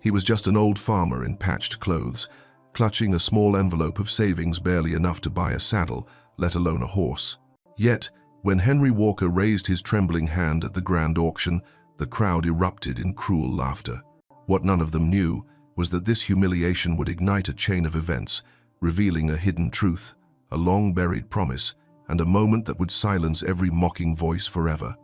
He was just an old farmer in patched clothes, clutching a small envelope of savings barely enough to buy a saddle, let alone a horse. Yet, when Henry Walker raised his trembling hand at the grand auction, the crowd erupted in cruel laughter. What none of them knew was that this humiliation would ignite a chain of events, revealing a hidden truth, a long-buried promise, and a moment that would silence every mocking voice forever.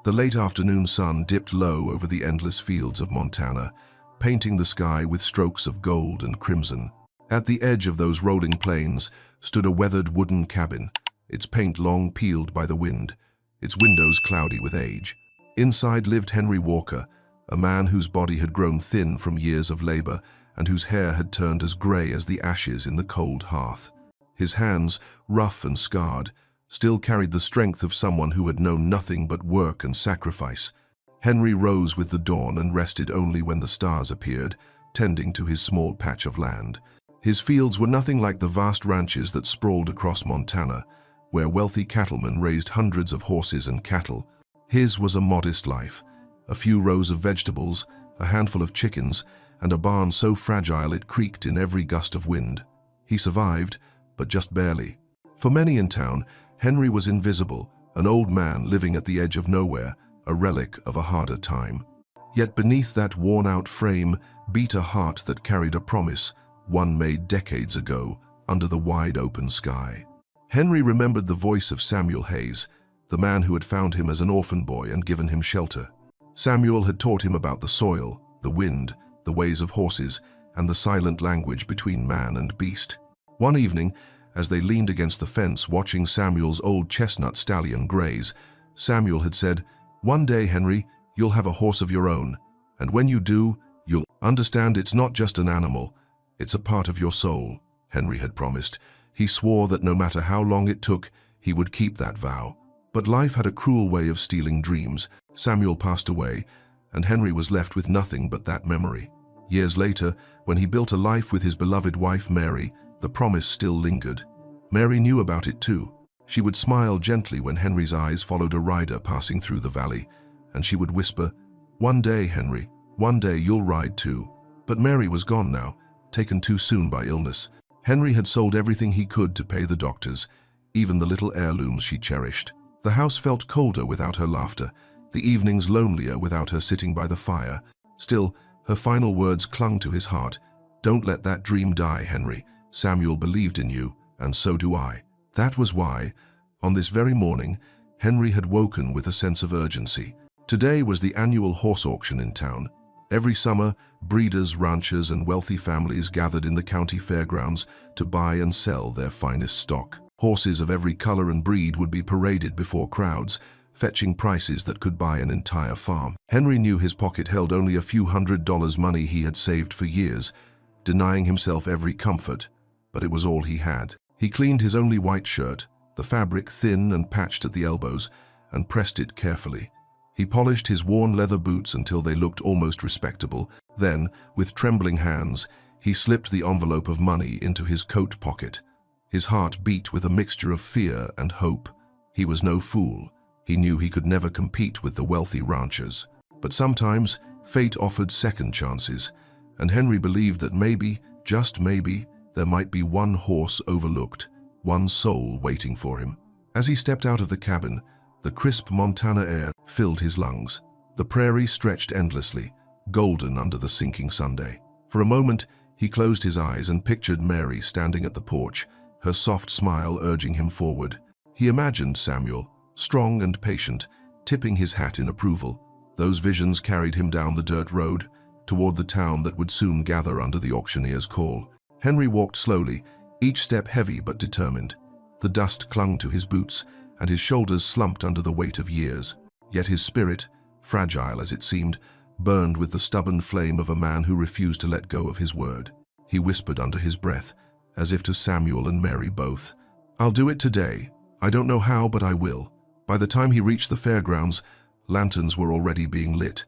The late afternoon sun dipped low over the endless fields of Montana, painting the sky with strokes of gold and crimson. At the edge of those rolling plains stood a weathered wooden cabin, its paint long peeled by the wind, its windows cloudy with age. Inside lived Henry Walker, a man whose body had grown thin from years of labor and whose hair had turned as gray as the ashes in the cold hearth. His hands, rough and scarred, still carried the strength of someone who had known nothing but work and sacrifice. Henry rose with the dawn and rested only when the stars appeared, tending to his small patch of land. His fields were nothing like the vast ranches that sprawled across Montana, where wealthy cattlemen raised hundreds of horses and cattle. His was a modest life, a few rows of vegetables, a handful of chickens, and a barn so fragile it creaked in every gust of wind. He survived, but just barely. For many in town, Henry was invisible, an old man living at the edge of nowhere, a relic of a harder time. Yet beneath that worn-out frame beat a heart that carried a promise, one made decades ago, under the wide-open sky. Henry remembered the voice of Samuel Hayes, the man who had found him as an orphan boy and given him shelter. Samuel had taught him about the soil, the wind, the ways of horses, and the silent language between man and beast. One evening, as they leaned against the fence watching Samuel's old chestnut stallion graze, Samuel had said, "One day, Henry, you'll have a horse of your own, and when you do, you'll understand it's not just an animal, it's a part of your soul," Henry had promised. He swore that no matter how long it took, he would keep that vow. But life had a cruel way of stealing dreams. Samuel passed away, and Henry was left with nothing but that memory. Years later, when he built a life with his beloved wife Mary, the promise still lingered. Mary knew about it too. She would smile gently when Henry's eyes followed a rider passing through the valley, and she would whisper, "One day, Henry, one day you'll ride too." But Mary was gone now, taken too soon by illness. Henry had sold everything he could to pay the doctors, even the little heirlooms she cherished. The house felt colder without her laughter, the evenings lonelier without her sitting by the fire. Still, her final words clung to his heart. "Don't let that dream die, Henry. Samuel believed in you, and so do I." That was why, on this very morning, Henry had woken with a sense of urgency. Today was the annual horse auction in town. Every summer, breeders, ranchers, and wealthy families gathered in the county fairgrounds to buy and sell their finest stock. Horses of every color and breed would be paraded before crowds, fetching prices that could buy an entire farm. Henry knew his pocket held only a few $100s money he had saved for years, denying himself every comfort, but it was all he had. He cleaned his only white shirt, the fabric thin and patched at the elbows, and pressed it carefully. He polished his worn leather boots until they looked almost respectable. Then, with trembling hands, he slipped the envelope of money into his coat pocket. His heart beat with a mixture of fear and hope. He was no fool. He knew he could never compete with the wealthy ranchers. But sometimes, fate offered second chances, and Henry believed that maybe, just maybe, there might be one horse overlooked, one soul waiting for him. As he stepped out of the cabin, the crisp Montana air filled his lungs. The prairie stretched endlessly, golden under the sinking Sunday. For a moment, he closed his eyes and pictured Mary standing at the porch, her soft smile urging him forward. He imagined Samuel, strong and patient, tipping his hat in approval. Those visions carried him down the dirt road, toward the town that would soon gather under the auctioneer's call. Henry walked slowly, each step heavy but determined. The dust clung to his boots, and his shoulders slumped under the weight of years. Yet his spirit, fragile as it seemed, burned with the stubborn flame of a man who refused to let go of his word. He whispered under his breath, as if to Samuel and Mary both, "I'll do it today. I don't know how, but I will." By the time he reached the fairgrounds, lanterns were already being lit.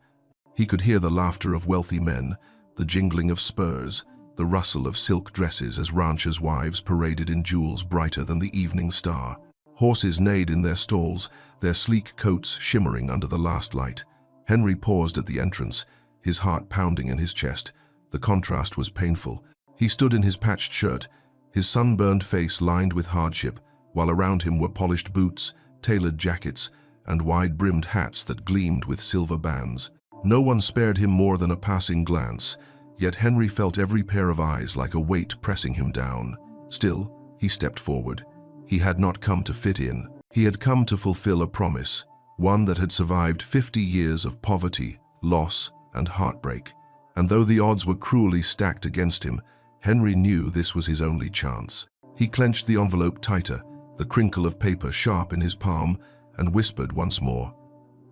He could hear the laughter of wealthy men, the jingling of spurs, the rustle of silk dresses as ranchers' wives paraded in jewels brighter than the evening star. Horses neighed in their stalls, their sleek coats shimmering under the last light. Henry paused at the entrance, his heart pounding in his chest. The contrast was painful. He stood in his patched shirt, his sunburned face lined with hardship, while around him were polished boots, tailored jackets, and wide-brimmed hats that gleamed with silver bands. No one spared him more than a passing glance, yet Henry felt every pair of eyes like a weight pressing him down. Still, he stepped forward. He had not come to fit in. He had come to fulfill a promise, one that had survived 50 years of poverty, loss, and heartbreak. And though the odds were cruelly stacked against him, Henry knew this was his only chance. He clenched the envelope tighter, the crinkle of paper sharp in his palm, and whispered once more,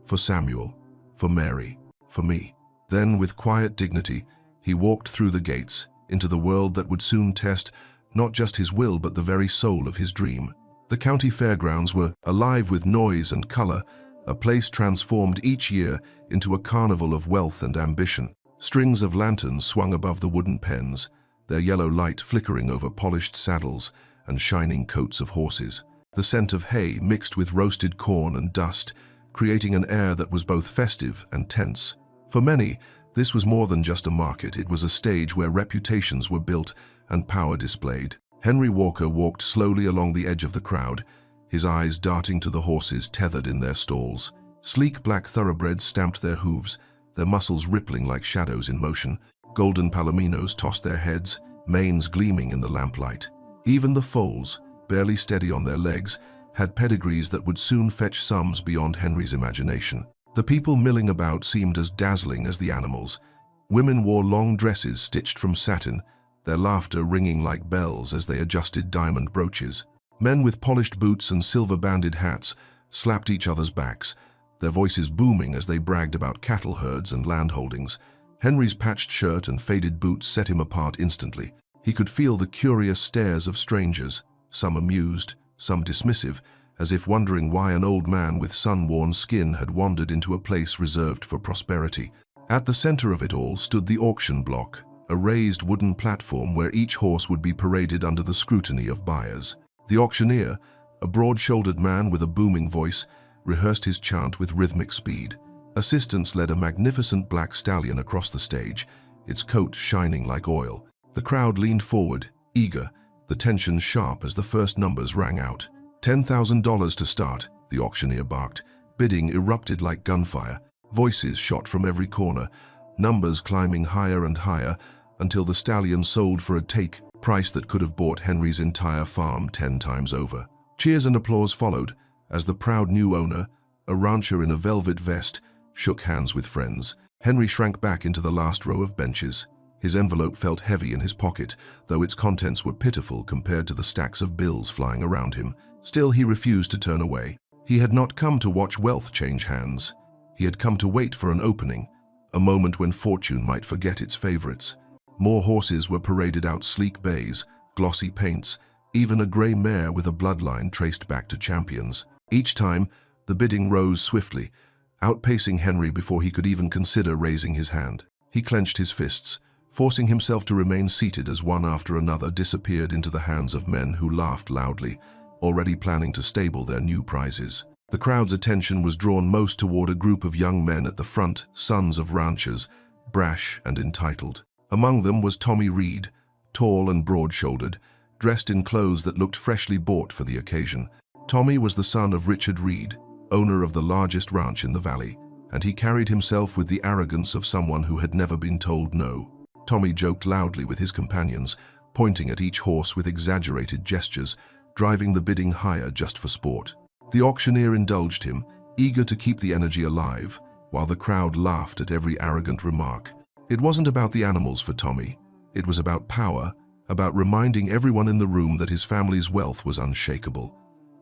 "For Samuel, for Mary, for me." Then, with quiet dignity, he walked through the gates, into the world that would soon test not just his will but the very soul of his dream. The county fairgrounds were alive with noise and color, a place transformed each year into a carnival of wealth and ambition. Strings of lanterns swung above the wooden pens, their yellow light flickering over polished saddles and shining coats of horses. The scent of hay mixed with roasted corn and dust, creating an air that was both festive and tense. For many, this was more than just a market. It was a stage where reputations were built and power displayed. Henry Walker walked slowly along the edge of the crowd, his eyes darting to the horses tethered in their stalls. Sleek black thoroughbreds stamped their hooves, their muscles rippling like shadows in motion. Golden palominos tossed their heads, manes gleaming in the lamplight. Even the foals, barely steady on their legs, had pedigrees that would soon fetch sums beyond Henry's imagination. The people milling about seemed as dazzling as the animals. Women wore long dresses stitched from satin, their laughter ringing like bells as they adjusted diamond brooches. Men with polished boots and silver-banded hats slapped each other's backs, their voices booming as they bragged about cattle herds and land holdings. Henry's patched shirt and faded boots set him apart instantly. He could feel the curious stares of strangers, some amused, some dismissive, as if wondering why an old man with sun-worn skin had wandered into a place reserved for prosperity. At the center of it all stood the auction block, a raised wooden platform where each horse would be paraded under the scrutiny of buyers. The auctioneer, a broad-shouldered man with a booming voice, rehearsed his chant with rhythmic speed. Assistants led a magnificent black stallion across the stage, its coat shining like oil. The crowd leaned forward, eager, the tension sharp as the first numbers rang out. $10,000 to start, the auctioneer barked. Bidding erupted like gunfire. Voices shot from every corner, numbers climbing higher and higher until the stallion sold for a take price that could have bought Henry's entire farm 10 times over. Cheers and applause followed as the proud new owner, a rancher in a velvet vest, shook hands with friends. Henry shrank back into the last row of benches. His envelope felt heavy in his pocket, though its contents were pitiful compared to the stacks of bills flying around him. Still, he refused to turn away. He had not come to watch wealth change hands. He had come to wait for an opening, a moment when fortune might forget its favorites. More horses were paraded out sleek bays, glossy paints, even a gray mare with a bloodline traced back to champions. Each time, the bidding rose swiftly, outpacing Henry before he could even consider raising his hand. He clenched his fists, forcing himself to remain seated as one after another disappeared into the hands of men who laughed loudly, already planning to stable their new prizes. The crowd's attention was drawn most toward a group of young men at the front, sons of ranchers, brash and entitled. Among them was Tommy Reed, tall and broad-shouldered, dressed in clothes that looked freshly bought for the occasion. Tommy was the son of Richard Reed, owner of the largest ranch in the valley, and he carried himself with the arrogance of someone who had never been told no. Tommy joked loudly with his companions, pointing at each horse with exaggerated gestures, driving the bidding higher just for sport. The auctioneer indulged him, eager to keep the energy alive, while the crowd laughed at every arrogant remark. It wasn't about the animals for Tommy. It was about power, about reminding everyone in the room that his family's wealth was unshakable.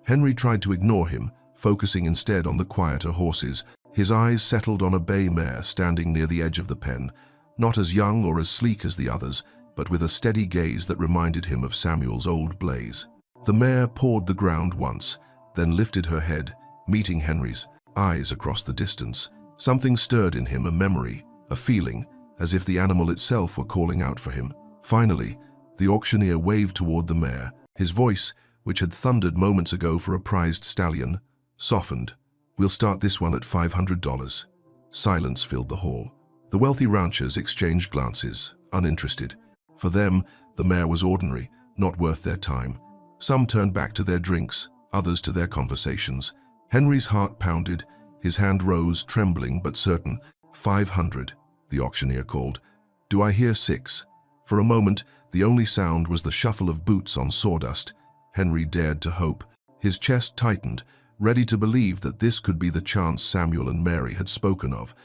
Henry tried to ignore him, focusing instead on the quieter horses. His eyes settled on a bay mare standing near the edge of the pen, not as young or as sleek as the others, but with a steady gaze that reminded him of Samuel's old Blaze. The mare pawed the ground once, then lifted her head, meeting Henry's eyes across the distance. Something stirred in him, a memory, a feeling, as if the animal itself were calling out for him. Finally, the auctioneer waved toward the mare. His voice, which had thundered moments ago for a prized stallion, softened. "We'll start this one at $500. Silence filled the hall. The wealthy ranchers exchanged glances, uninterested. For them, the mare was ordinary, not worth their time. Some turned back to their drinks, others to their conversations. Henry's heart pounded, his hand rose, trembling but certain. 500, the auctioneer called. Do I hear 6? For a moment, the only sound was the shuffle of boots on sawdust. Henry dared to hope. His chest tightened, ready to believe that this could be the chance Samuel and Mary had spoken of,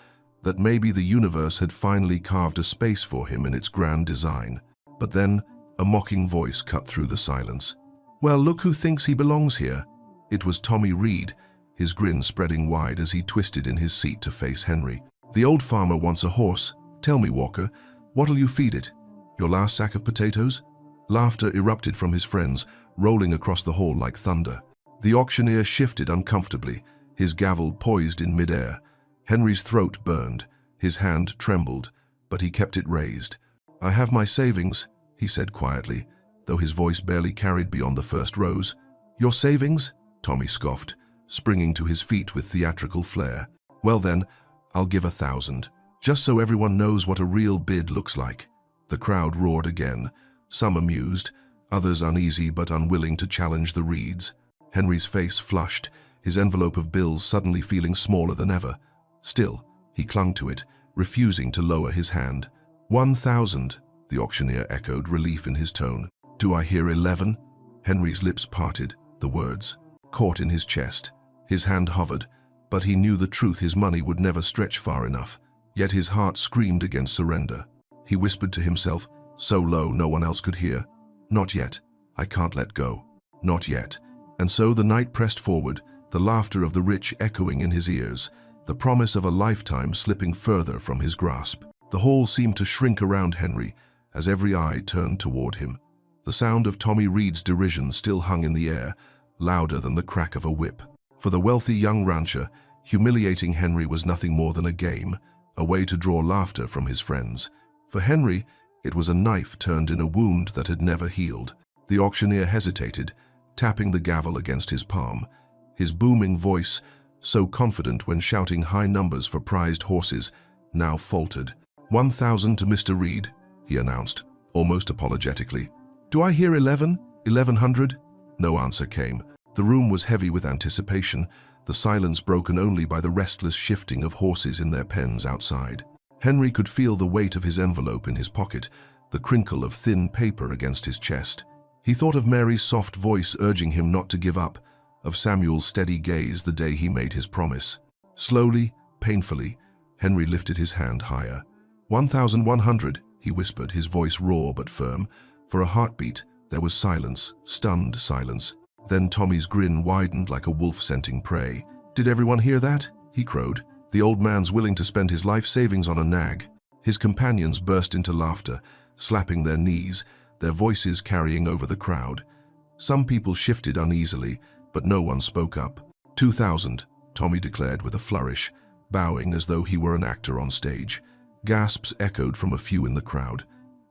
that maybe the universe had finally carved a space for him in its grand design. But then, a mocking voice cut through the silence. Well, look who thinks he belongs here. It was Tommy Reed, his grin spreading wide as he twisted in his seat to face Henry. The old farmer wants a horse. Tell me, Walker, what'll you feed it? Your last sack of potatoes? Laughter erupted from his friends, rolling across the hall like thunder. The auctioneer shifted uncomfortably, his gavel poised in midair. Henry's throat burned, his hand trembled, but he kept it raised. I have my savings, he said quietly, though his voice barely carried beyond the first rows. Your savings? Tommy scoffed, springing to his feet with theatrical flair. Well then, I'll give 1,000, just so everyone knows what a real bid looks like. The crowd roared again, some amused, others uneasy but unwilling to challenge the Reeds. Henry's face flushed, his envelope of bills suddenly feeling smaller than ever. Still, he clung to it, refusing to lower his hand. 1,000, the auctioneer echoed, relief in his tone. Do I hear 11? Henry's lips parted, the words caught in his chest. His hand hovered, but he knew the truth: his money would never stretch far enough. Yet his heart screamed against surrender. He whispered to himself, so low no one else could hear, "Not yet. I can't let go. Not yet." And so the night pressed forward, the laughter of the rich echoing in his ears, the promise of a lifetime slipping further from his grasp. The hall seemed to shrink around Henry as every eye turned toward him. The sound of Tommy Reed's derision still hung in the air, louder than the crack of a whip. For the wealthy young rancher, humiliating Henry was nothing more than a game, a way to draw laughter from his friends. For Henry, it was a knife turned in a wound that had never healed. The auctioneer hesitated, tapping the gavel against his palm. His booming voice, so confident when shouting high numbers for prized horses, now faltered. 1,000 to Mr. Reed, he announced, almost apologetically. Do I hear 11? 1,100? No answer came. The room was heavy with anticipation, the silence broken only by the restless shifting of horses in their pens outside. Henry could feel the weight of his envelope in his pocket, the crinkle of thin paper against his chest. He thought of Mary's soft voice urging him not to give up, of Samuel's steady gaze the day he made his promise. Slowly, painfully, Henry lifted his hand higher. 1,100, he whispered, his voice raw but firm. For a heartbeat, there was silence, stunned silence. Then Tommy's grin widened like a wolf scenting prey. Did everyone hear that? He crowed. The old man's willing to spend his life savings on a nag. His companions burst into laughter, slapping their knees, their voices carrying over the crowd. Some people shifted uneasily, but no one spoke up. 2,000, Tommy declared with a flourish, bowing as though he were an actor on stage. Gasps echoed from a few in the crowd.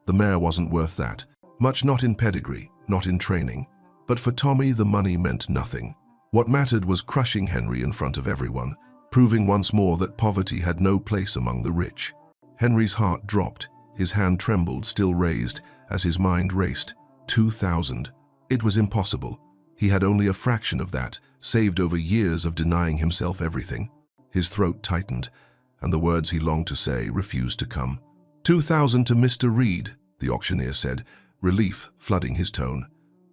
The mare wasn't worth that, much not in pedigree, not in training. But for Tommy, the money meant nothing. What mattered was crushing Henry in front of everyone, proving once more that poverty had no place among the rich. Henry's heart dropped, his hand trembled, still raised, as his mind raced. 2,000. It was impossible. He had only a fraction of that, saved over years of denying himself everything. His throat tightened, and the words he longed to say refused to come. 2,000 to Mr. Reed, the auctioneer said, relief flooding his tone.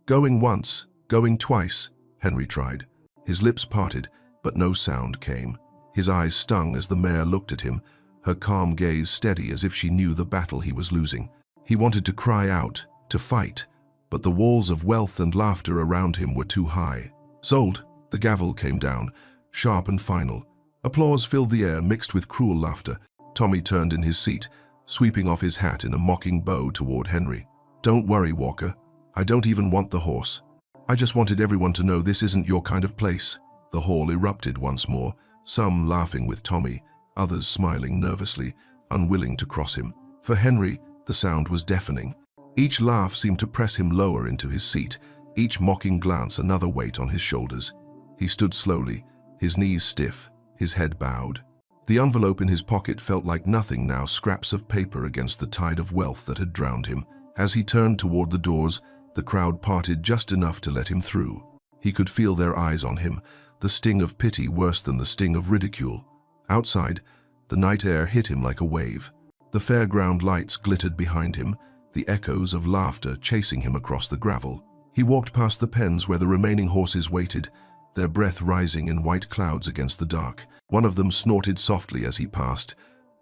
Going once, going twice, Henry tried. His lips parted, but no sound came. His eyes stung as the mare looked at him, her calm gaze steady as if she knew the battle he was losing. He wanted to cry out, to fight, but the walls of wealth and laughter around him were too high. Sold, the gavel came down, sharp and final. Applause filled the air, mixed with cruel laughter. Tommy turned in his seat, sweeping off his hat in a mocking bow toward Henry. Don't worry, Walker. I don't even want the horse. I just wanted everyone to know this isn't your kind of place. The hall erupted once more, some laughing with Tommy, others smiling nervously, unwilling to cross him. For Henry, the sound was deafening. Each laugh seemed to press him lower into his seat, each mocking glance another weight on his shoulders. He stood slowly, his knees stiff, his head bowed. The envelope in his pocket felt like nothing now, scraps of paper against the tide of wealth that had drowned him. As he turned toward the doors, the crowd parted just enough to let him through. He could feel their eyes on him, the sting of pity worse than the sting of ridicule. Outside, the night air hit him like a wave. The fairground lights glittered behind him, the echoes of laughter chasing him across the gravel. He walked past the pens where the remaining horses waited, their breath rising in white clouds against the dark. One of them snorted softly as he passed,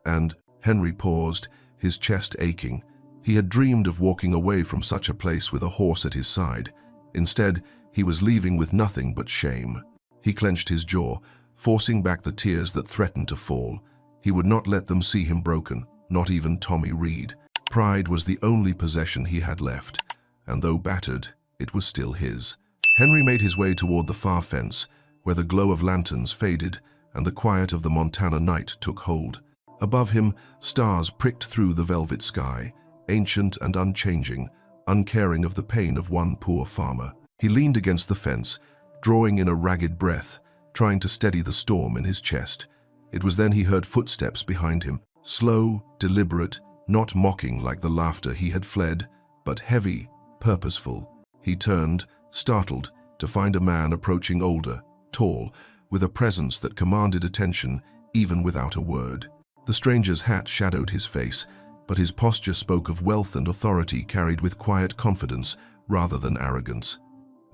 and Henry paused, his chest aching. He had dreamed of walking away from such a place with a horse at his side. Instead, he was leaving with nothing but shame. He clenched his jaw, forcing back the tears that threatened to fall. He would not let them see him broken, not even Tommy Reed. Pride was the only possession he had left, and though battered, it was still his. Henry made his way toward the far fence, where the glow of lanterns faded and the quiet of the Montana night took hold. Above him, stars pricked through the velvet sky, ancient and unchanging, uncaring of the pain of one poor farmer. He leaned against the fence, drawing in a ragged breath, trying to steady the storm in his chest. It was then he heard footsteps behind him, slow, deliberate, not mocking like the laughter he had fled, but heavy, purposeful. He turned, startled, to find a man approaching, older, tall, with a presence that commanded attention even without a word. The stranger's hat shadowed his face, but his posture spoke of wealth and authority carried with quiet confidence rather than arrogance.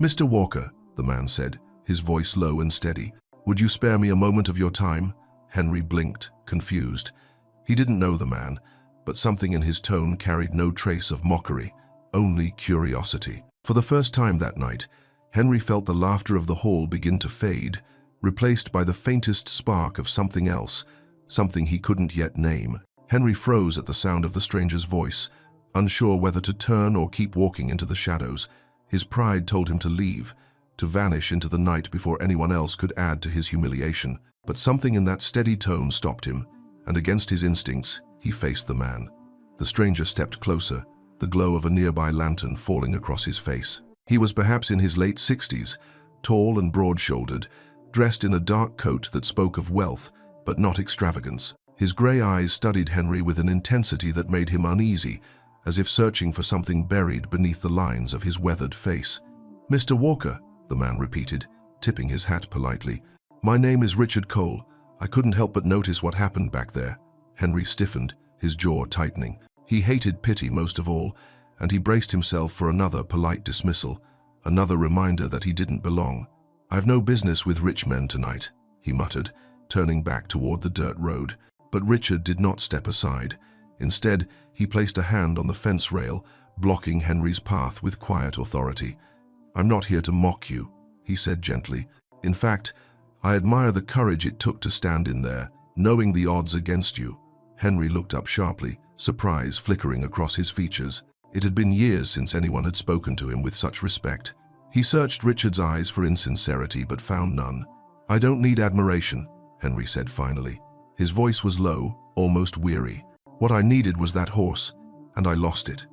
"Mr. Walker," the man said, his voice low and steady, "would you spare me a moment of your time?" Henry blinked, confused. He didn't know the man, but something in his tone carried no trace of mockery, only curiosity. For the first time that night, Henry felt the laughter of the hall begin to fade, replaced by the faintest spark of something else, something he couldn't yet name. Henry froze at the sound of the stranger's voice, unsure whether to turn or keep walking into the shadows. His pride told him to leave, to vanish into the night before anyone else could add to his humiliation. But something in that steady tone stopped him, and against his instincts, he faced the man. The stranger stepped closer, the glow of a nearby lantern falling across his face. He was perhaps in his late 60s, tall and broad-shouldered, dressed in a dark coat that spoke of wealth, but not extravagance. His grey eyes studied Henry with an intensity that made him uneasy, as if searching for something buried beneath the lines of his weathered face. "Mr. Walker," the man repeated, tipping his hat politely. "My name is Richard Cole. I couldn't help but notice what happened back there." Henry stiffened, his jaw tightening. He hated pity most of all, and he braced himself for another polite dismissal, another reminder that he didn't belong. "I've no business with rich men tonight," he muttered, turning back toward the dirt road. But Richard did not step aside. Instead, he placed a hand on the fence rail, blocking Henry's path with quiet authority. "I'm not here to mock you," he said gently. "In fact, I admire the courage it took to stand in there, knowing the odds against you." Henry looked up sharply, surprise flickering across his features. It had been years since anyone had spoken to him with such respect. He searched Richard's eyes for insincerity but found none. "I don't need admiration," Henry said finally. His voice was low, almost weary. "What I needed was that horse, and I lost it."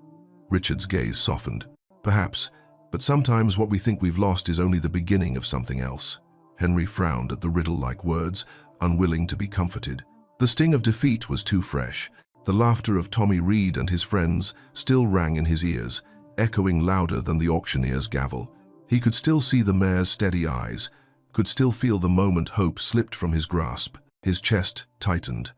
Richard's gaze softened. "Perhaps, but sometimes what we think we've lost is only the beginning of something else." Henry frowned at the riddle-like words, unwilling to be comforted. The sting of defeat was too fresh. The laughter of Tommy Reed and his friends still rang in his ears, echoing louder than the auctioneer's gavel. He could still see the mare's steady eyes, could still feel the moment hope slipped from his grasp. His chest tightened.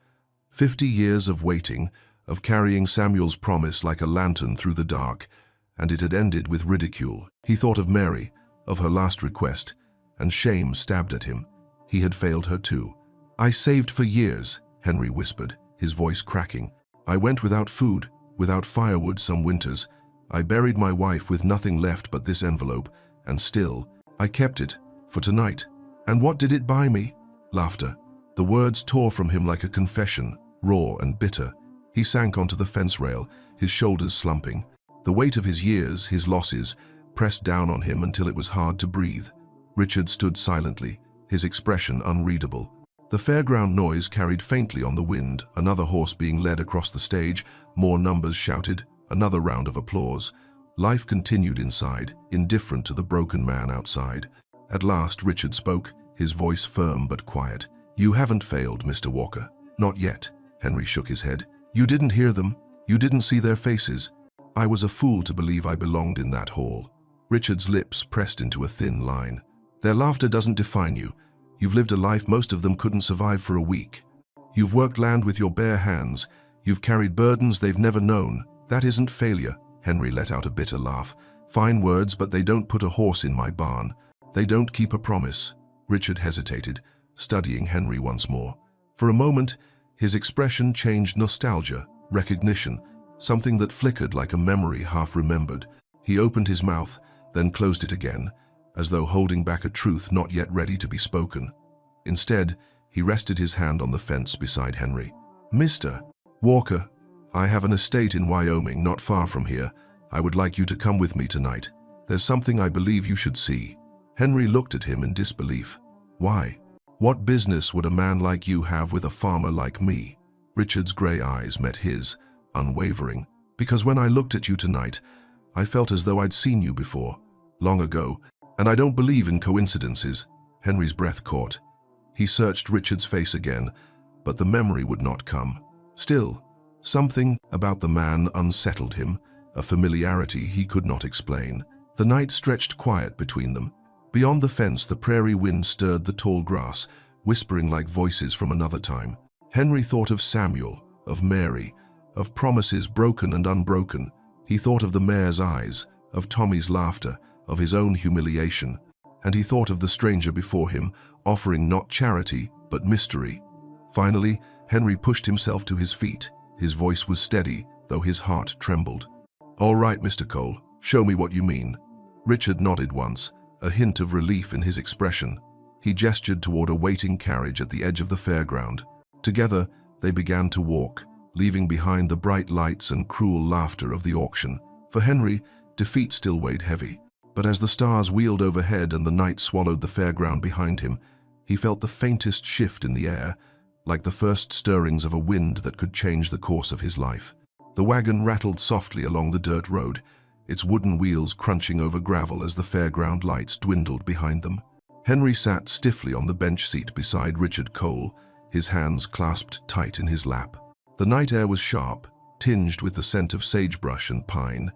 50 years of waiting, of carrying Samuel's promise like a lantern through the dark, and it had ended with ridicule. He thought of Mary, of her last request, and shame stabbed at him. He had failed her too. "I saved for years," Henry whispered, his voice cracking. "I went without food, without firewood some winters. I buried my wife with nothing left but this envelope, and still, I kept it, for tonight. And what did it buy me?" Laughter. The words tore from him like a confession, raw and bitter. He sank onto the fence rail, his shoulders slumping. The weight of his years, his losses, pressed down on him until it was hard to breathe. Richard stood silently, his expression unreadable. The fairground noise carried faintly on the wind, another horse being led across the stage, more numbers shouted, another round of applause. Life continued inside, indifferent to the broken man outside. At last Richard spoke, his voice firm but quiet. You haven't failed, Mr. Walker. Not yet. Henry shook his head. You didn't hear them. You didn't see their faces. I was a fool to believe I belonged in that hall. Richard's lips pressed into a thin line. Their laughter doesn't define you. You've lived a life most of them couldn't survive for a week. You've worked land with your bare hands. You've carried burdens they've never known. That isn't failure. Henry let out a bitter laugh. Fine words, but they don't put a horse in my barn. They don't keep a promise. Richard hesitated, studying Henry once more. For a moment, his expression changed nostalgia, recognition, something that flickered like a memory half remembered. He opened his mouth, then closed it again, as though holding back a truth not yet ready to be spoken. Instead, he rested his hand on the fence beside Henry. Mr. Walker, I have an estate in Wyoming, not far from here. I would like you to come with me tonight. There's something I believe you should see. Henry looked at him in disbelief. Why? What business would a man like you have with a farmer like me? Richard's gray eyes met his, unwavering. Because when I looked at you tonight, I felt as though I'd seen you before, long ago, and I don't believe in coincidences. Henry's breath caught. He searched Richard's face again, but the memory would not come. Still, something about the man unsettled him, a familiarity he could not explain. The night stretched quiet between them. Beyond the fence, the prairie wind stirred the tall grass, whispering like voices from another time. Henry thought of Samuel, of Mary, of promises broken and unbroken. He thought of the mare's eyes, of Tommy's laughter, of his own humiliation. And he thought of the stranger before him, offering not charity, but mystery. Finally, Henry pushed himself to his feet. His voice was steady, though his heart trembled. All right, Mr. Cole, show me what you mean. Richard nodded once, a hint of relief in his expression. He gestured toward a waiting carriage at the edge of the fairground. Together, they began to walk, leaving behind the bright lights and cruel laughter of the auction. For Henry, defeat still weighed heavy. But as the stars wheeled overhead and the night swallowed the fairground behind him, he felt the faintest shift in the air, like the first stirrings of a wind that could change the course of his life. The wagon rattled softly along the dirt road, its wooden wheels crunching over gravel as the fairground lights dwindled behind them. Henry sat stiffly on the bench seat beside Richard Cole, his hands clasped tight in his lap. The night air was sharp, tinged with the scent of sagebrush and pine,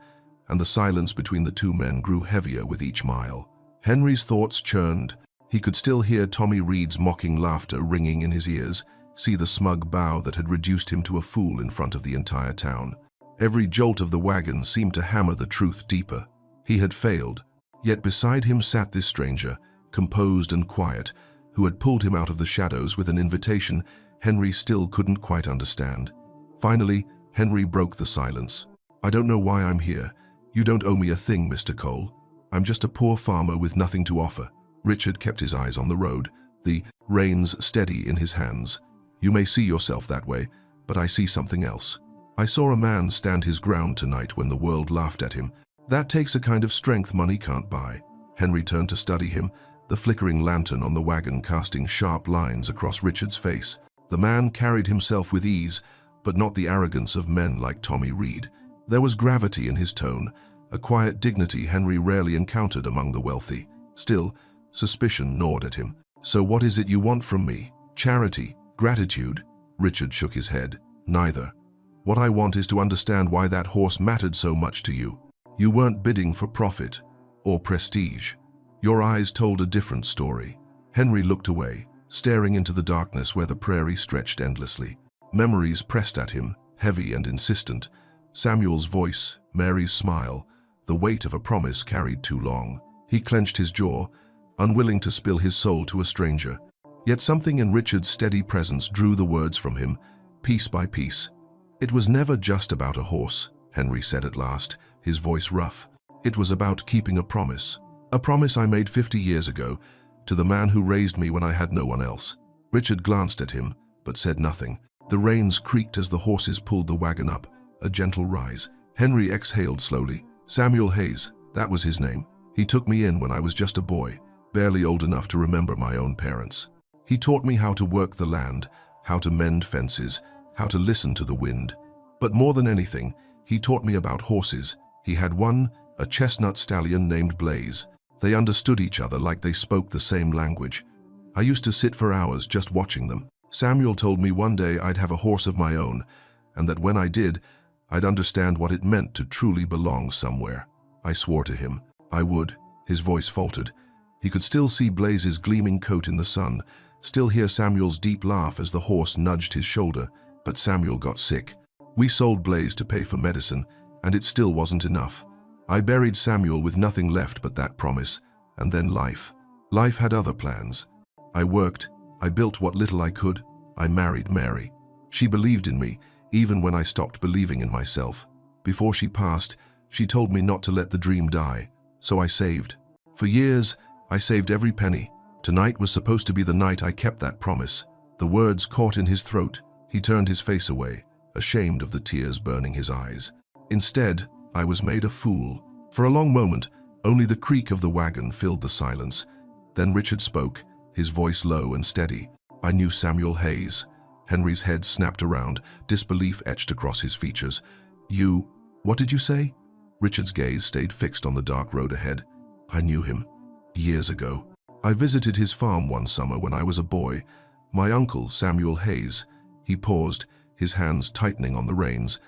and the silence between the two men grew heavier with each mile. Henry's thoughts churned. He could still hear Tommy Reed's mocking laughter ringing in his ears, see the smug bow that had reduced him to a fool in front of the entire town. Every jolt of the wagon seemed to hammer the truth deeper. He had failed, yet beside him sat this stranger, composed and quiet, who had pulled him out of the shadows with an invitation Henry still couldn't quite understand. Finally, Henry broke the silence. I don't know why I'm here. You don't owe me a thing, Mr. Cole. I'm just a poor farmer with nothing to offer. Richard kept his eyes on the road, the reins steady in his hands. You may see yourself that way, but I see something else. I saw a man stand his ground tonight when the world laughed at him. That takes a kind of strength money can't buy. Henry turned to study him, the flickering lantern on the wagon casting sharp lines across Richard's face. The man carried himself with ease, but not the arrogance of men like Tommy Reed. There was gravity in his tone, a quiet dignity Henry rarely encountered among the wealthy. Still, suspicion gnawed at him. So what is it you want from me? Charity? Gratitude? Richard shook his head. Neither. What I want is to understand why that horse mattered so much to you. You weren't bidding for profit or prestige. Your eyes told a different story. Henry looked away, staring into the darkness where the prairie stretched endlessly. Memories pressed at him, heavy and insistent. Samuel's voice, Mary's smile, the weight of a promise carried too long. He clenched his jaw, unwilling to spill his soul to a stranger. Yet something in Richard's steady presence drew the words from him, piece by piece. It was never just about a horse, Henry said at last, his voice rough. It was about keeping a promise I made 50 years ago, to the man who raised me when I had no one else. Richard glanced at him, but said nothing. The reins creaked as the horses pulled the wagon up, a gentle rise. Henry exhaled slowly. Samuel Hayes, that was his name. He took me in when I was just a boy, barely old enough to remember my own parents. He taught me how to work the land, how to mend fences, how to listen to the wind. But more than anything, he taught me about horses. He had one, a chestnut stallion named Blaze. They understood each other like they spoke the same language. I used to sit for hours just watching them. Samuel told me one day I'd have a horse of my own, and that when I did, I'd understand what it meant to truly belong somewhere. I swore to him I would. His voice faltered. He could still see Blaze's gleaming coat in the sun, still hear Samuel's deep laugh as the horse nudged his shoulder, but Samuel got sick. We sold Blaze to pay for medicine, and it still wasn't enough. I buried Samuel with nothing left but that promise, and then life. Life had other plans. I worked, I built what little I could, I married Mary. She believed in me, even when I stopped believing in myself. Before she passed, she told me not to let the dream die, so I saved. For years, I saved every penny. Tonight was supposed to be the night I kept that promise. The words caught in his throat. He turned his face away, ashamed of the tears burning his eyes. Instead, I was made a fool. For a long moment, only the creak of the wagon filled the silence. Then Richard spoke, his voice low and steady. I knew Samuel Hayes. Henry's head snapped around, disbelief etched across his features. You, what did you say? Richard's gaze stayed fixed on the dark road ahead. I knew him. Years ago. I visited his farm one summer when I was a boy. My uncle, Samuel Hayes. He paused, his hands tightening on the reins,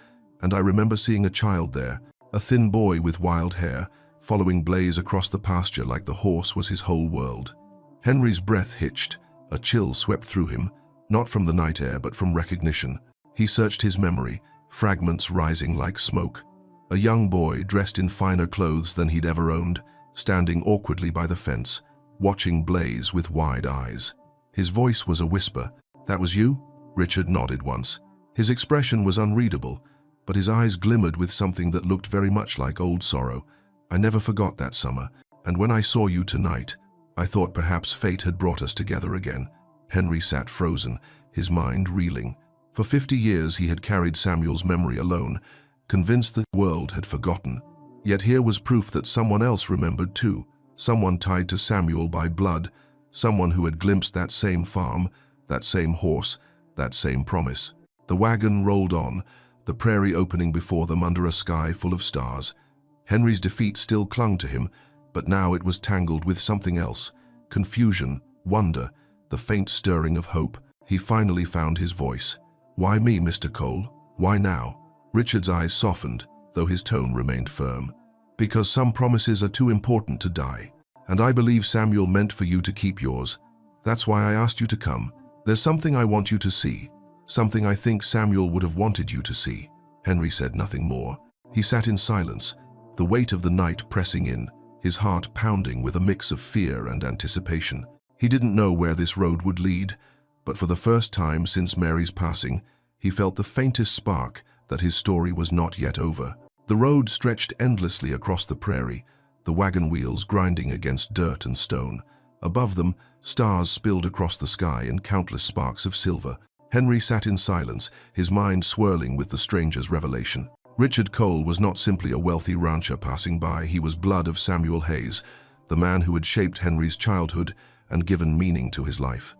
and I remember seeing a child there, a thin boy with wild hair, following Blaze across the pasture like the horse was his whole world. Henry's breath hitched. A chill swept through him, not from the night air but from recognition. He searched his memory, fragments rising like smoke. A young boy dressed in finer clothes than he'd ever owned, standing awkwardly by the fence, watching Blaze with wide eyes. His voice was a whisper. That was you? Richard nodded once. His expression was unreadable, but his eyes glimmered with something that looked very much like old sorrow. I never forgot that summer, and when I saw you tonight, I thought perhaps fate had brought us together again. Henry sat frozen, his mind reeling. For 50 years he had carried Samuel's memory alone, convinced the world had forgotten. Yet here was proof that someone else remembered too, someone tied to Samuel by blood, someone who had glimpsed that same farm, that same horse, that same promise. The wagon rolled on, the prairie opening before them under a sky full of stars. Henry's defeat still clung to him, but now it was tangled with something else. Confusion, wonder, the faint stirring of hope. He finally found his voice. Why me, Mr. Cole? Why now? Richard's eyes softened, though his tone remained firm. Because some promises are too important to die, and I believe Samuel meant for you to keep yours. That's why I asked you to come. There's something I want you to see, something I think Samuel would have wanted you to see. Henry said nothing more. He sat in silence, the weight of the night pressing in, his heart pounding with a mix of fear and anticipation. He didn't know where this road would lead, but for the first time since Mary's passing, he felt the faintest spark that his story was not yet over. The road stretched endlessly across the prairie, the wagon wheels grinding against dirt and stone. Above them, stars spilled across the sky in countless sparks of silver. Henry sat in silence, his mind swirling with the stranger's revelation. Richard Cole was not simply a wealthy rancher passing by, he was blood of Samuel Hayes, the man who had shaped Henry's childhood and given meaning to his life.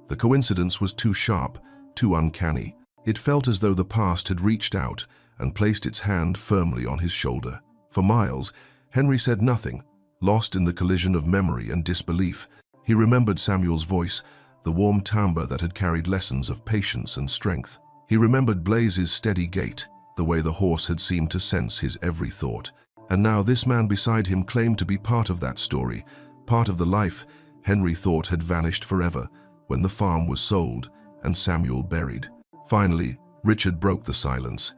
The coincidence was too sharp, too uncanny. It felt as though the past had reached out and placed its hand firmly on his shoulder. For miles, Henry said nothing, lost in the collision of memory and disbelief. He remembered Samuel's voice, the warm timbre that had carried lessons of patience and strength. He remembered Blaze's steady gait, the way the horse had seemed to sense his every thought. And now this man beside him claimed to be part of that story, part of the life Henry thought had vanished forever when the farm was sold and Samuel buried. Finally, Richard broke the silence.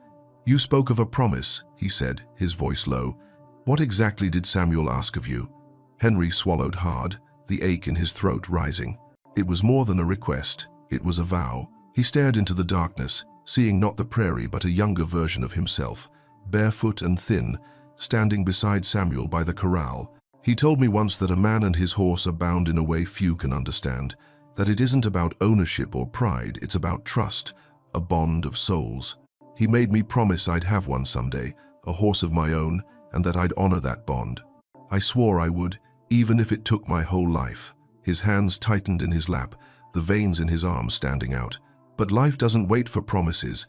You spoke of a promise, he said, his voice low. What exactly did Samuel ask of you? Henry swallowed hard, the ache in his throat rising. It was more than a request, it was a vow. He stared into the darkness, seeing not the prairie but a younger version of himself, barefoot and thin, standing beside Samuel by the corral. He told me once that a man and his horse are bound in a way few can understand, that it isn't about ownership or pride, it's about trust, a bond of souls. He made me promise I'd have one someday, a horse of my own, and that I'd honor that bond. I swore I would, even if it took my whole life. His hands tightened in his lap, the veins in his arms standing out. But life doesn't wait for promises.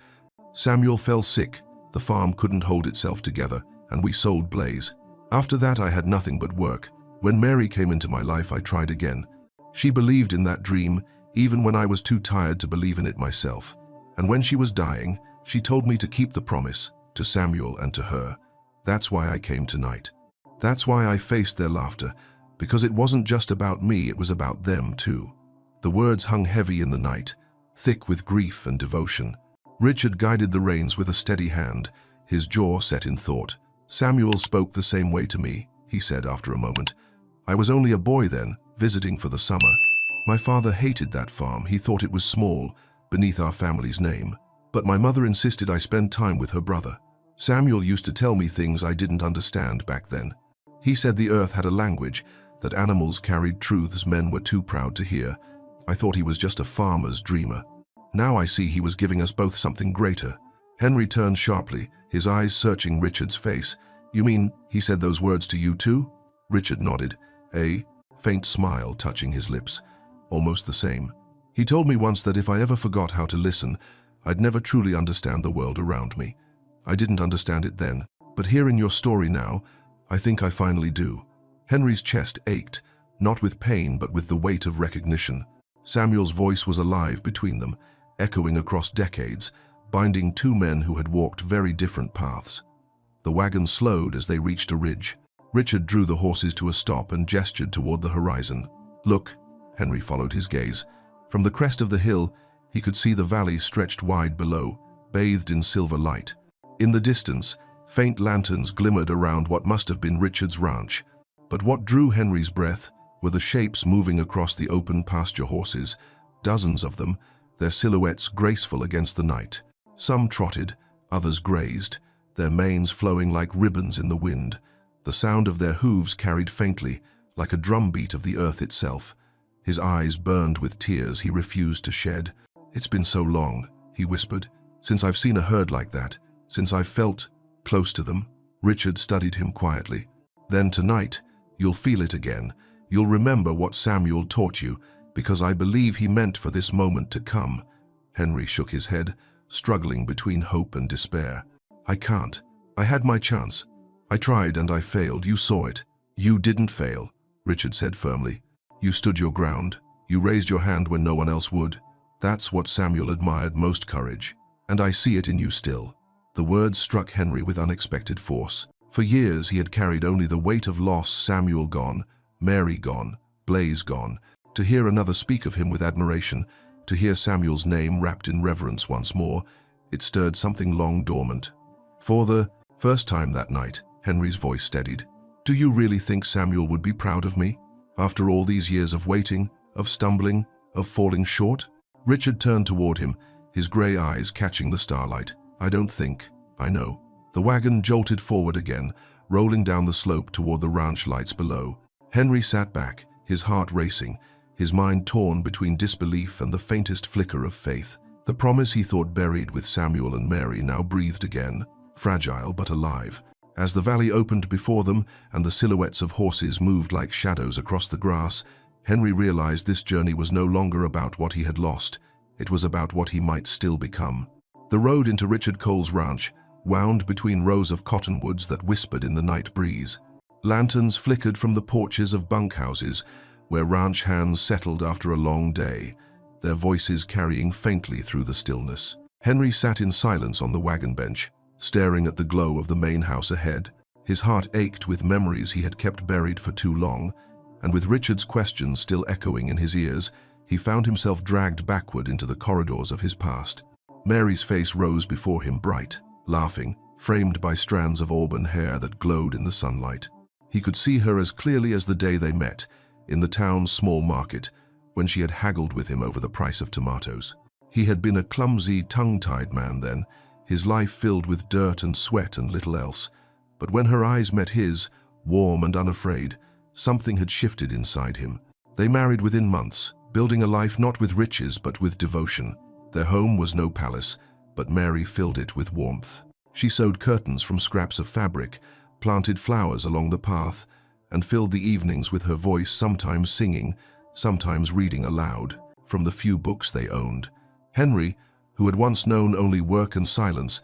Samuel fell sick, the farm couldn't hold itself together, and we sold Blaze. After that I had nothing but work. When Mary came into my life I tried again. She believed in that dream, even when I was too tired to believe in it myself. And when she was dying, she told me to keep the promise, to Samuel and to her. That's why I came tonight. That's why I faced their laughter, because it wasn't just about me, it was about them too. The words hung heavy in the night, thick with grief and devotion. Richard guided the reins with a steady hand, his jaw set in thought. Samuel spoke the same way to me, he said after a moment. I was only a boy then, visiting for the summer. My father hated that farm. He thought it was small, beneath our family's name. But my mother insisted I spend time with her brother. Samuel used to tell me things I didn't understand back then. He said the earth had a language, that animals carried truths men were too proud to hear. I thought he was just a farmer's dreamer. Now I see he was giving us both something greater. Henry turned sharply, his eyes searching Richard's face. You mean he said those words to you too? Richard nodded, a faint smile touching his lips. Almost the same. He told me once that if I ever forgot how to listen, I'd never truly understand the world around me. I didn't understand it then, but hearing your story now, I think I finally do. Henry's chest ached, not with pain but with the weight of recognition. Samuel's voice was alive between them, echoing across decades, binding two men who had walked very different paths. The wagon slowed as they reached a ridge. Richard drew the horses to a stop and gestured toward the horizon. Look, Henry followed his gaze. From the crest of the hill, he could see the valley stretched wide below, bathed in silver light. In the distance, faint lanterns glimmered around what must have been Richard's ranch. But what drew Henry's breath were the shapes moving across the open pasture horses, dozens of them, their silhouettes graceful against the night. Some trotted, others grazed, their manes flowing like ribbons in the wind. The sound of their hooves carried faintly, like a drumbeat of the earth itself. His eyes burned with tears he refused to shed. It's been so long, he whispered, since I've seen a herd like that, since I've felt close to them. Richard studied him quietly. Then tonight, you'll feel it again. You'll remember what Samuel taught you, because I believe he meant for this moment to come. Henry shook his head, struggling between hope and despair. I can't. I had my chance. I tried and I failed. You saw it. You didn't fail, Richard said firmly. You stood your ground. You raised your hand when no one else would. That's what Samuel admired most, courage. And I see it in you still. The words struck Henry with unexpected force. For years he had carried only the weight of loss. Samuel gone, Mary gone, Blaze gone. To hear another speak of him with admiration, to hear Samuel's name wrapped in reverence once more, it stirred something long dormant. For the first time that night, Henry's voice steadied. Do you really think Samuel would be proud of me? After all these years of waiting, of stumbling, of falling short? Richard turned toward him, his grey eyes catching the starlight. I don't think, I know. The wagon jolted forward again, rolling down the slope toward the ranch lights below. Henry sat back, his heart racing, his mind torn between disbelief and the faintest flicker of faith. The promise he thought buried with Samuel and Mary now breathed again, fragile but alive. As the valley opened before them and the silhouettes of horses moved like shadows across the grass, Henry realized this journey was no longer about what he had lost. It was about what he might still become. The road into Richard Cole's ranch wound between rows of cottonwoods that whispered in the night breeze. Lanterns flickered from the porches of bunkhouses, where ranch hands settled after a long day, their voices carrying faintly through the stillness. Henry sat in silence on the wagon bench, staring at the glow of the main house ahead. His heart ached with memories he had kept buried for too long, and with Richard's questions still echoing in his ears, he found himself dragged backward into the corridors of his past. Mary's face rose before him, bright, laughing, framed by strands of auburn hair that glowed in the sunlight. He could see her as clearly as the day they met, in the town's small market, when she had haggled with him over the price of tomatoes. He had been a clumsy, tongue-tied man then, his life filled with dirt and sweat and little else. But when her eyes met his, warm and unafraid, something had shifted inside him. They married within months, building a life not with riches but with devotion. Their home was no palace, but Mary filled it with warmth. She sewed curtains from scraps of fabric, planted flowers along the path, and filled the evenings with her voice, sometimes singing, sometimes reading aloud, from the few books they owned. Henry, who had once known only work and silence,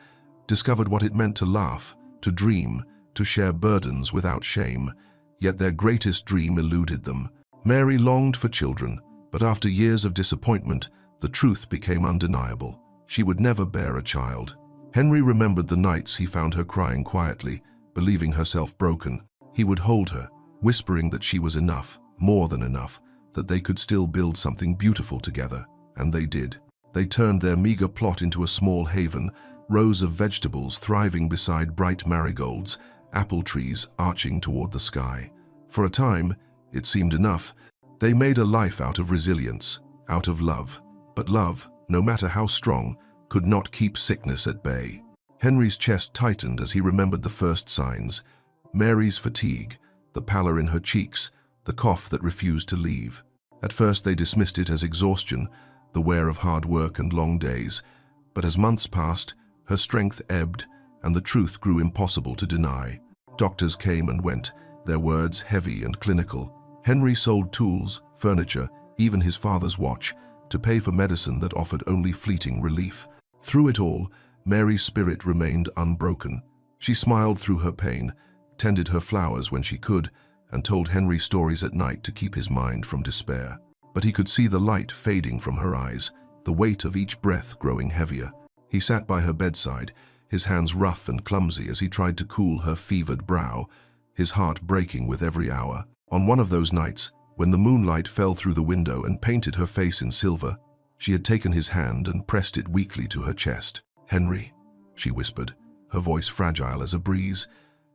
discovered what it meant to laugh, to dream, to share burdens without shame. Yet their greatest dream eluded them. Mary longed for children, but after years of disappointment, the truth became undeniable. She would never bear a child. Henry remembered the nights he found her crying quietly, believing herself broken. He would hold her, whispering that she was enough, more than enough, that they could still build something beautiful together. And they did. They turned their meager plot into a small haven, rows of vegetables thriving beside bright marigolds, apple trees arching toward the sky. For a time, it seemed enough. They made a life out of resilience, out of love. But love, no matter how strong, could not keep sickness at bay. Henry's chest tightened as he remembered the first signs. Mary's fatigue, the pallor in her cheeks, the cough that refused to leave. At first they dismissed it as exhaustion, the wear of hard work and long days. But as months passed, her strength ebbed, and the truth grew impossible to deny. Doctors came and went, their words heavy and clinical. Henry sold tools, furniture, even his father's watch, to pay for medicine that offered only fleeting relief. Through it all, Mary's spirit remained unbroken. She smiled through her pain, tended her flowers when she could, and told Henry stories at night to keep his mind from despair. But he could see the light fading from her eyes, the weight of each breath growing heavier. He sat by her bedside, his hands rough and clumsy as he tried to cool her fevered brow, his heart breaking with every hour. On one of those nights, when the moonlight fell through the window and painted her face in silver, she had taken his hand and pressed it weakly to her chest. "Henry," she whispered, her voice fragile as a breeze,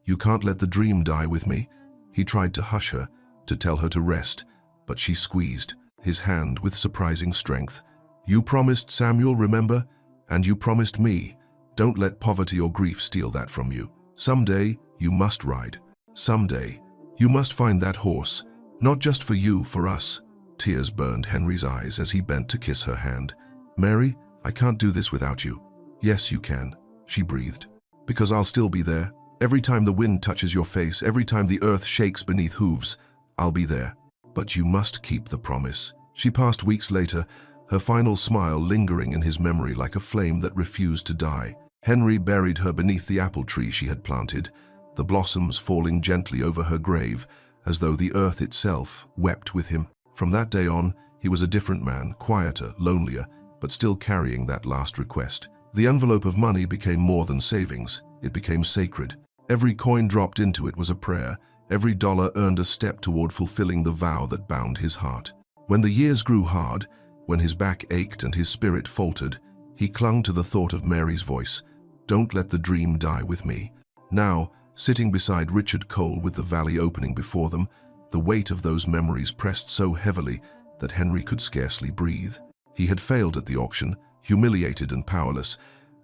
"you can't let the dream die with me." He tried to hush her, to tell her to rest, but she squeezed his hand with surprising strength. "You promised Samuel, remember? And you promised me. Don't let poverty or grief steal that from you. Someday, you must ride. Someday, you must find that horse. Not just for you, for us." Tears burned Henry's eyes as he bent to kiss her hand. "Mary, I can't do this without you." "Yes, you can," she breathed. "Because I'll still be there. Every time the wind touches your face, every time the earth shakes beneath hooves, I'll be there. But you must keep the promise." She passed weeks later, her final smile lingering in his memory like a flame that refused to die. Henry buried her beneath the apple tree she had planted, the blossoms falling gently over her grave, as though the earth itself wept with him. From that day on, he was a different man, quieter, lonelier, but still carrying that last request. The envelope of money became more than savings. It became sacred. Every coin dropped into it was a prayer. Every dollar earned a step toward fulfilling the vow that bound his heart. When the years grew hard, when his back ached and his spirit faltered, he clung to the thought of Mary's voice. "Don't let the dream die with me." Now, sitting beside Richard Cole with the valley opening before them, the weight of those memories pressed so heavily that Henry could scarcely breathe. He had failed at the auction, humiliated and powerless,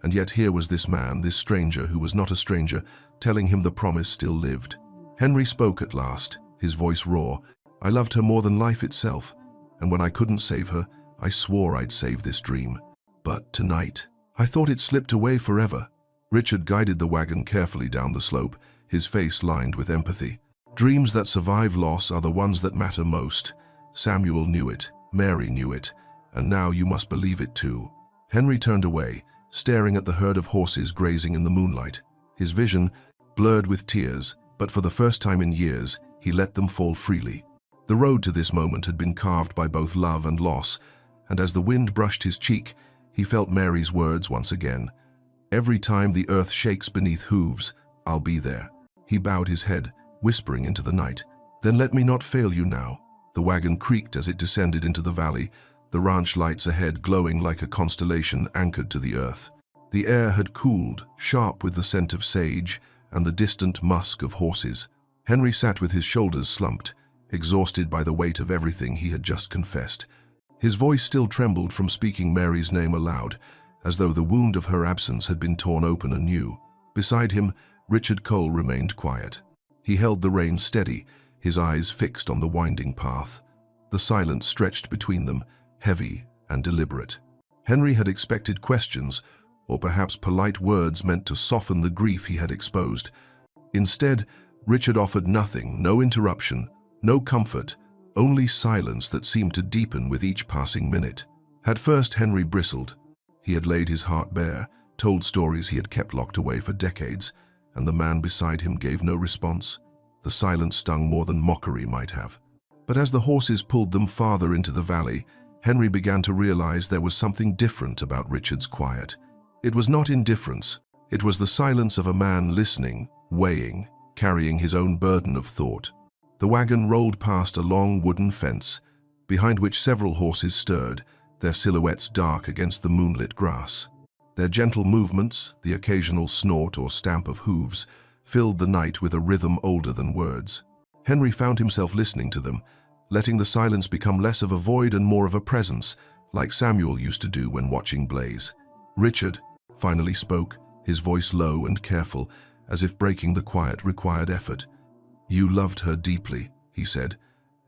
and yet here was this man, this stranger who was not a stranger, telling him the promise still lived. Henry spoke at last, his voice raw. "I loved her more than life itself, and when I couldn't save her, I swore I'd save this dream. But tonight, I thought it slipped away forever." Richard guided the wagon carefully down the slope, his face lined with empathy. "Dreams that survive loss are the ones that matter most. Samuel knew it, Mary knew it, and now you must believe it too." Henry turned away, staring at the herd of horses grazing in the moonlight. His vision, blurred with tears, but for the first time in years, he let them fall freely. The road to this moment had been carved by both love and loss, and as the wind brushed his cheek, he felt Mary's words once again. "Every time the earth shakes beneath hooves, I'll be there." He bowed his head, whispering into the night, "Then let me not fail you now." The wagon creaked as it descended into the valley, the ranch lights ahead glowing like a constellation anchored to the earth. The air had cooled, sharp with the scent of sage and the distant musk of horses. Henry sat with his shoulders slumped, exhausted by the weight of everything he had just confessed. His voice still trembled from speaking Mary's name aloud, as though the wound of her absence had been torn open anew. Beside him, Richard Cole remained quiet. He held the reins steady, his eyes fixed on the winding path. The silence stretched between them, heavy and deliberate. Henry had expected questions, or perhaps polite words meant to soften the grief he had exposed. Instead, Richard offered nothing, no interruption, no comfort, only silence that seemed to deepen with each passing minute. At first, Henry bristled. He had laid his heart bare, told stories he had kept locked away for decades, and the man beside him gave no response. The silence stung more than mockery might have. But as the horses pulled them farther into the valley, Henry began to realize there was something different about Richard's quiet. It was not indifference. It was the silence of a man listening, weighing, carrying his own burden of thought. The wagon rolled past a long wooden fence, behind which several horses stirred, their silhouettes dark against the moonlit grass. Their gentle movements, the occasional snort or stamp of hooves, filled the night with a rhythm older than words. Henry found himself listening to them, letting the silence become less of a void and more of a presence, like Samuel used to do when watching Blaze. Richard finally spoke, his voice low and careful, as if breaking the quiet required effort. "You loved her deeply," he said.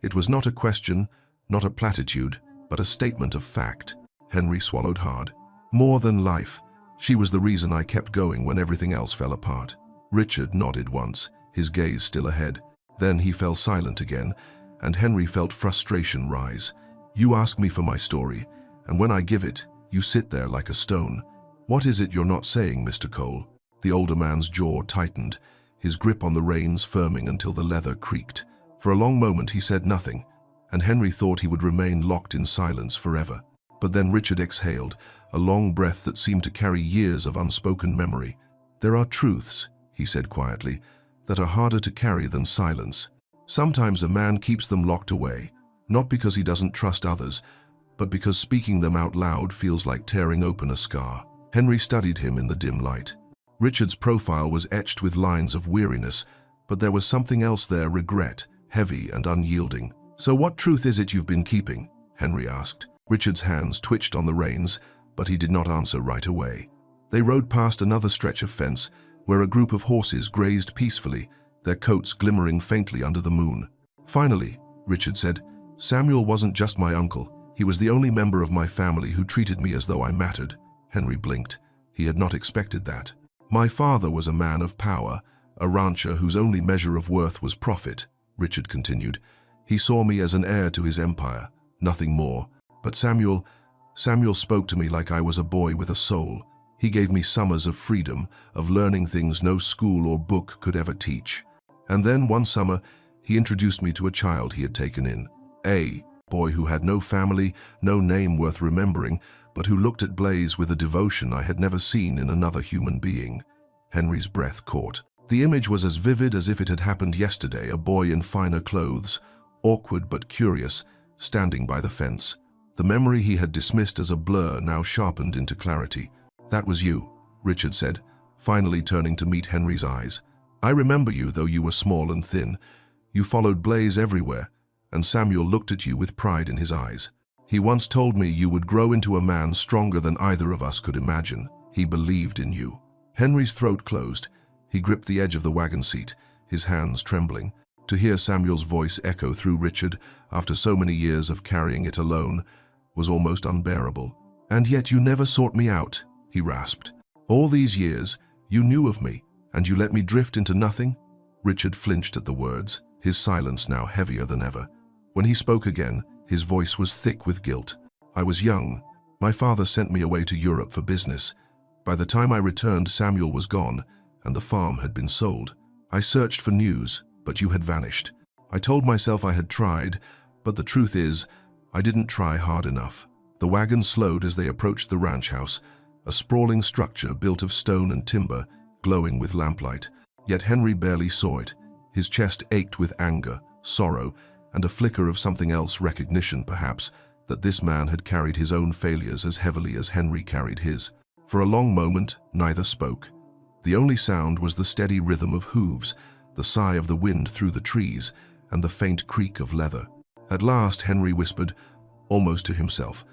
It was not a question, not a platitude, but a statement of fact. Henry swallowed hard. "More than life. She was the reason I kept going when everything else fell apart." Richard nodded once, his gaze still ahead. Then he fell silent again, and Henry felt frustration rise. "You ask me for my story, and when I give it, you sit there like a stone. What is it you're not saying, Mr. Cole?" The older man's jaw tightened, his grip on the reins firming until the leather creaked. For a long moment he said nothing, and Henry thought he would remain locked in silence forever. But then Richard exhaled, a long breath that seemed to carry years of unspoken memory. "There are truths," he said quietly, "that are harder to carry than silence. Sometimes a man keeps them locked away, not because he doesn't trust others, but because speaking them out loud feels like tearing open a scar." Henry studied him in the dim light. Richard's profile was etched with lines of weariness, but there was something else there, regret, heavy and unyielding. "So what truth is it you've been keeping?" Henry asked. Richard's hands twitched on the reins, but he did not answer right away. They rode past another stretch of fence, where a group of horses grazed peacefully, their coats glimmering faintly under the moon. "Finally," Richard said, "Samuel wasn't just my uncle. He was the only member of my family who treated me as though I mattered." Henry blinked. He had not expected that. "My father was a man of power, a rancher whose only measure of worth was profit," Richard continued. "He saw me as an heir to his empire, nothing more. But Samuel spoke to me like I was a boy with a soul. He gave me summers of freedom, of learning things no school or book could ever teach. And then one summer, he introduced me to a child he had taken in. A boy who had no family, no name worth remembering, but who looked at Blaze with a devotion I had never seen in another human being." Henry's breath caught. The image was as vivid as if it had happened yesterday, a boy in finer clothes, awkward but curious, standing by the fence. The memory he had dismissed as a blur now sharpened into clarity. "That was you," Richard said, finally turning to meet Henry's eyes. "I remember you, though you were small and thin. You followed Blaze everywhere, and Samuel looked at you with pride in his eyes. He once told me you would grow into a man stronger than either of us could imagine. He believed in you." Henry's throat closed. He gripped the edge of the wagon seat, his hands trembling. To hear Samuel's voice echo through Richard, after so many years of carrying it alone, was almost unbearable. "And yet you never sought me out," he rasped. "All these years, you knew of me, and you let me drift into nothing?" Richard flinched at the words, his silence now heavier than ever. When he spoke again, his voice was thick with guilt. "I was young. My father sent me away to Europe for business. By the time I returned, Samuel was gone, and the farm had been sold. I searched for news, but you had vanished. I told myself I had tried, but the truth is, I didn't try hard enough." The wagon slowed as they approached the ranch house, a sprawling structure built of stone and timber, glowing with lamplight. Yet Henry barely saw it. His chest ached with anger, sorrow, and a flicker of something else, recognition perhaps, that this man had carried his own failures as heavily as Henry carried his. For a long moment, neither spoke. The only sound was the steady rhythm of hooves, the sigh of the wind through the trees, and the faint creak of leather. At last, Henry whispered, almost to himself,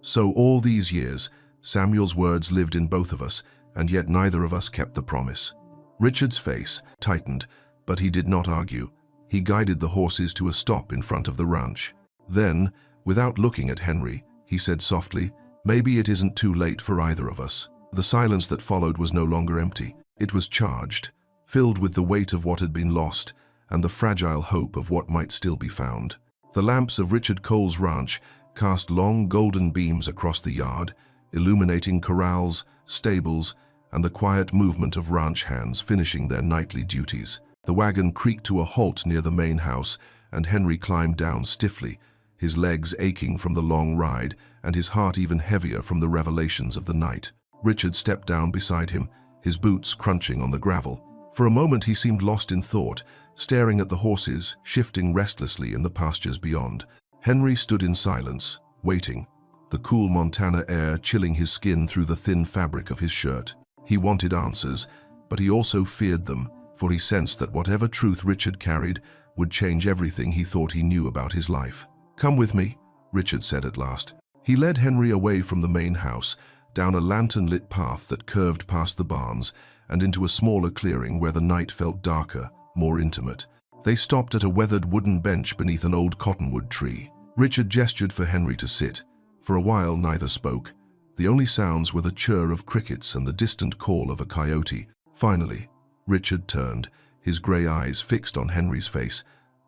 "So all these years, Samuel's words lived in both of us, and yet neither of us kept the promise." Richard's face tightened, but he did not argue. He guided the horses to a stop in front of the ranch. Then, without looking at Henry, he said softly, "Maybe it isn't too late for either of us." The silence that followed was no longer empty. It was charged, filled with the weight of what had been lost and the fragile hope of what might still be found. The lamps of Richard Cole's ranch cast long golden beams across the yard, illuminating corrals, stables, and the quiet movement of ranch hands finishing their nightly duties. The wagon creaked to a halt near the main house, and Henry climbed down stiffly, his legs aching from the long ride and his heart even heavier from the revelations of the night. Richard stepped down beside him, his boots crunching on the gravel. For a moment he seemed lost in thought, staring at the horses shifting restlessly in the pastures beyond. Henry stood in silence, waiting, the cool Montana air chilling his skin through the thin fabric of his shirt. He wanted answers, but he also feared them, for he sensed that whatever truth Richard carried would change everything he thought he knew about his life. "Come with me," Richard said at last. He led Henry away from the main house, down a lantern-lit path that curved past the barns, and into a smaller clearing where the night felt darker, more intimate. They stopped at a weathered wooden bench beneath an old cottonwood tree. Richard gestured for Henry to sit. For a while neither spoke. The only sounds were the chirr of crickets and the distant call of a coyote. Finally, Richard turned, his grey eyes fixed on Henry's face.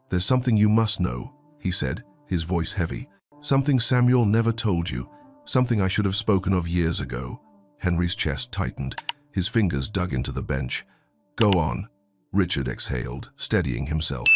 "There's something you must know," he said, his voice heavy. "Something Samuel never told you, something I should have spoken of years ago." Henry's chest tightened, his fingers dug into the bench. "Go on," Richard exhaled, steadying himself.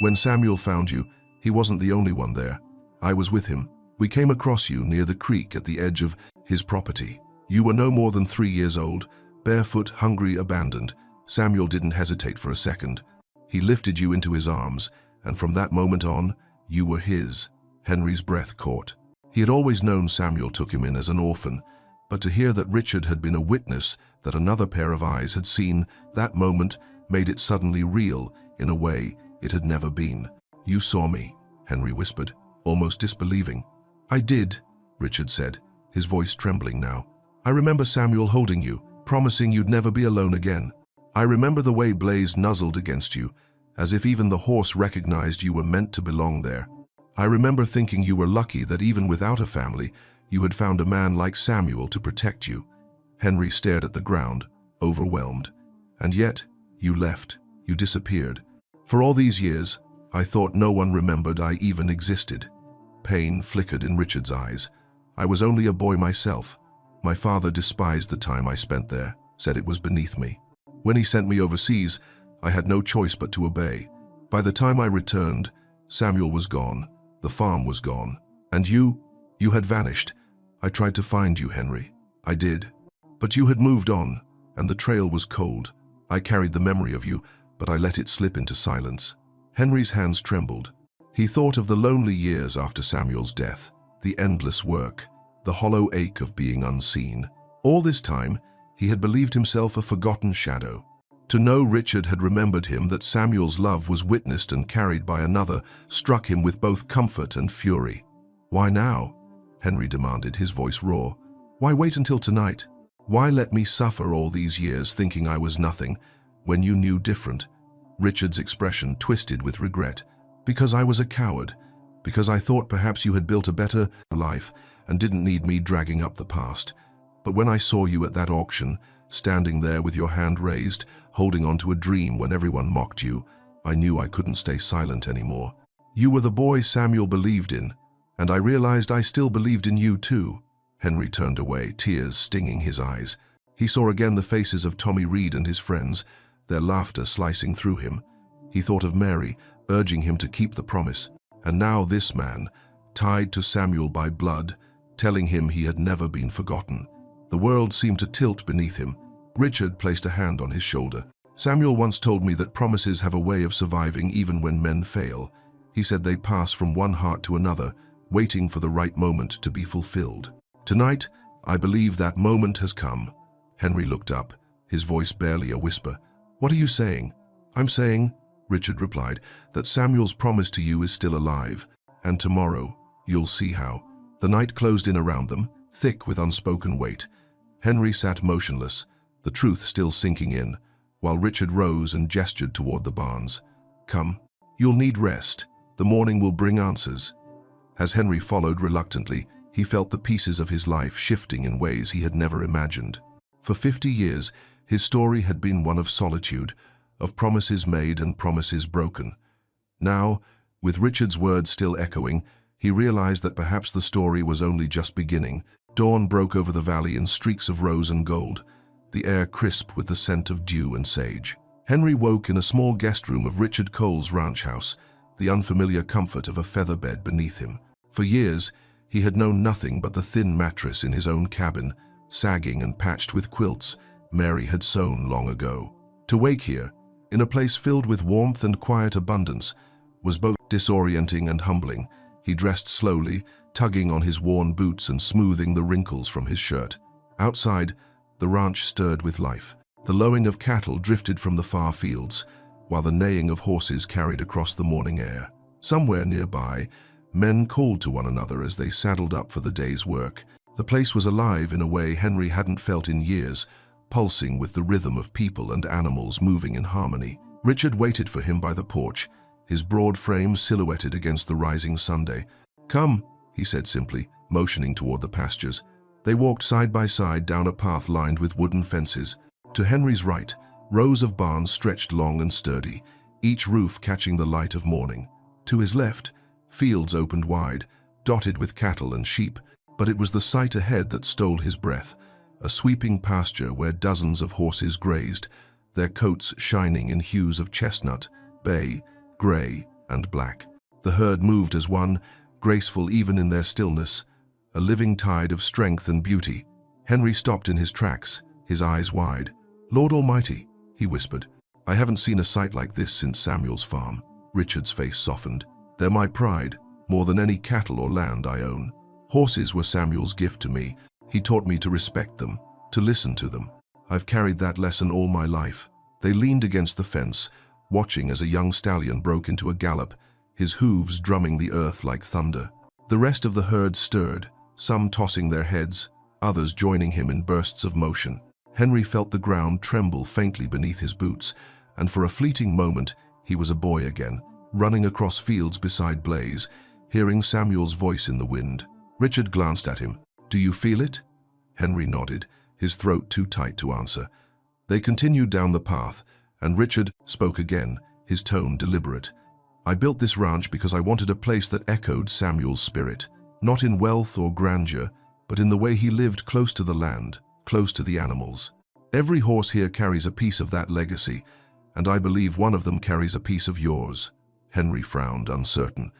"When Samuel found you, he wasn't the only one there. I was with him. We came across you near the creek at the edge of his property. You were no more than 3 years old, barefoot, hungry, abandoned. Samuel didn't hesitate for a second. He lifted you into his arms, and from that moment on, you were his." Henry's breath caught. He had always known Samuel took him in as an orphan, but to hear that Richard had been a witness that another pair of eyes had seen that moment made it suddenly real in a way it had never been. "You saw me," Henry whispered, almost disbelieving. "I did," Richard said, his voice trembling now. "I remember Samuel holding you, promising you'd never be alone again. I remember the way Blaze nuzzled against you, as if even the horse recognized you were meant to belong there. I remember thinking you were lucky that even without a family, you had found a man like Samuel to protect you." Henry stared at the ground, overwhelmed. "And yet, you left. You disappeared. For all these years, I thought no one remembered I even existed." Pain flickered in Richard's eyes. "I was only a boy myself. My father despised the time I spent there, said it was beneath me. When he sent me overseas, I had no choice but to obey. By the time I returned, Samuel was gone, the farm was gone, and you had vanished. I tried to find you, Henry. I did. But you had moved on, and the trail was cold. I carried the memory of you, but I let it slip into silence." Henry's hands trembled. He thought of the lonely years after Samuel's death, the endless work, the hollow ache of being unseen. All this time, he had believed himself a forgotten shadow. To know Richard had remembered him, that Samuel's love was witnessed and carried by another, struck him with both comfort and fury. "Why now?" Henry demanded, his voice raw. "Why wait until tonight? Why let me suffer all these years thinking I was nothing, when you knew different?" Richard's expression twisted with regret. "Because I was a coward. Because I thought perhaps you had built a better life and didn't need me dragging up the past. But when I saw you at that auction, standing there with your hand raised, holding on to a dream when everyone mocked you, I knew I couldn't stay silent anymore. You were the boy Samuel believed in, and I realized I still believed in you too." Henry turned away, tears stinging his eyes. He saw again the faces of Tommy Reed and his friends, their laughter slicing through him. He thought of Mary, urging him to keep the promise. And now this man, tied to Samuel by blood, telling him he had never been forgotten. The world seemed to tilt beneath him. Richard placed a hand on his shoulder. "Samuel once told me that promises have a way of surviving even when men fail. He said they pass from one heart to another, waiting for the right moment to be fulfilled. Tonight, I believe that moment has come." Henry looked up, his voice barely a whisper. "What are you saying?" "I'm saying," Richard replied, "that Samuel's promise to you is still alive, and tomorrow you'll see how." The night closed in around them, thick with unspoken weight. Henry sat motionless, the truth still sinking in, while Richard rose and gestured toward the barns. "Come, you'll need rest. The morning will bring answers." As Henry followed reluctantly, he felt the pieces of his life shifting in ways he had never imagined. For 50 years, his story had been one of solitude, of promises made and promises broken. Now, with Richard's words still echoing, he realized that perhaps the story was only just beginning. Dawn broke over the valley in streaks of rose and gold, the air crisp with the scent of dew and sage. Henry woke in a small guest room of Richard Cole's ranch house. the unfamiliar comfort of a feather bed beneath him. For years, he had known nothing but the thin mattress in his own cabin, sagging and patched with quilts Mary had sewn long ago. To wake here, in a place filled with warmth and quiet abundance, was both disorienting and humbling. He dressed slowly, tugging on his worn boots and smoothing the wrinkles from his shirt. Outside, the ranch stirred with life. The lowing of cattle drifted from the far fields, while the neighing of horses carried across the morning air. Somewhere nearby, men called to one another as they saddled up for the day's work. The place was alive in a way Henry hadn't felt in years, pulsing with the rhythm of people and animals moving in harmony. Richard waited for him by the porch, his broad frame silhouetted against the rising Sunday. "Come," he said simply, motioning toward the pastures. They walked side by side down a path lined with wooden fences. To Henry's right, rows of barns stretched long and sturdy, each roof catching the light of morning. To his left, fields opened wide, dotted with cattle and sheep, but it was the sight ahead that stole his breath, a sweeping pasture where dozens of horses grazed, their coats shining in hues of chestnut, bay, gray, and black. The herd moved as one, graceful even in their stillness, a living tide of strength and beauty. Henry stopped in his tracks, his eyes wide. "Lord Almighty," he whispered, "I haven't seen a sight like this since Samuel's farm." Richard's face softened. "They're my pride, more than any cattle or land I own. Horses were Samuel's gift to me. He taught me to respect them, to listen to them. I've carried that lesson all my life." They leaned against the fence, watching as a young stallion broke into a gallop, his hooves drumming the earth like thunder. The rest of the herd stirred, some tossing their heads, others joining him in bursts of motion. Henry felt the ground tremble faintly beneath his boots, and for a fleeting moment he was a boy again, running across fields beside Blaze, hearing Samuel's voice in the wind. Richard glanced at him. "Do you feel it?" Henry nodded, his throat too tight to answer. They continued down the path, and Richard spoke again, his tone deliberate. "I built this ranch because I wanted a place that echoed Samuel's spirit, not in wealth or grandeur, but in the way he lived close to the land, close to the animals. Every horse here carries a piece of that legacy, and I believe one of them carries a piece of yours." Henry frowned, uncertain.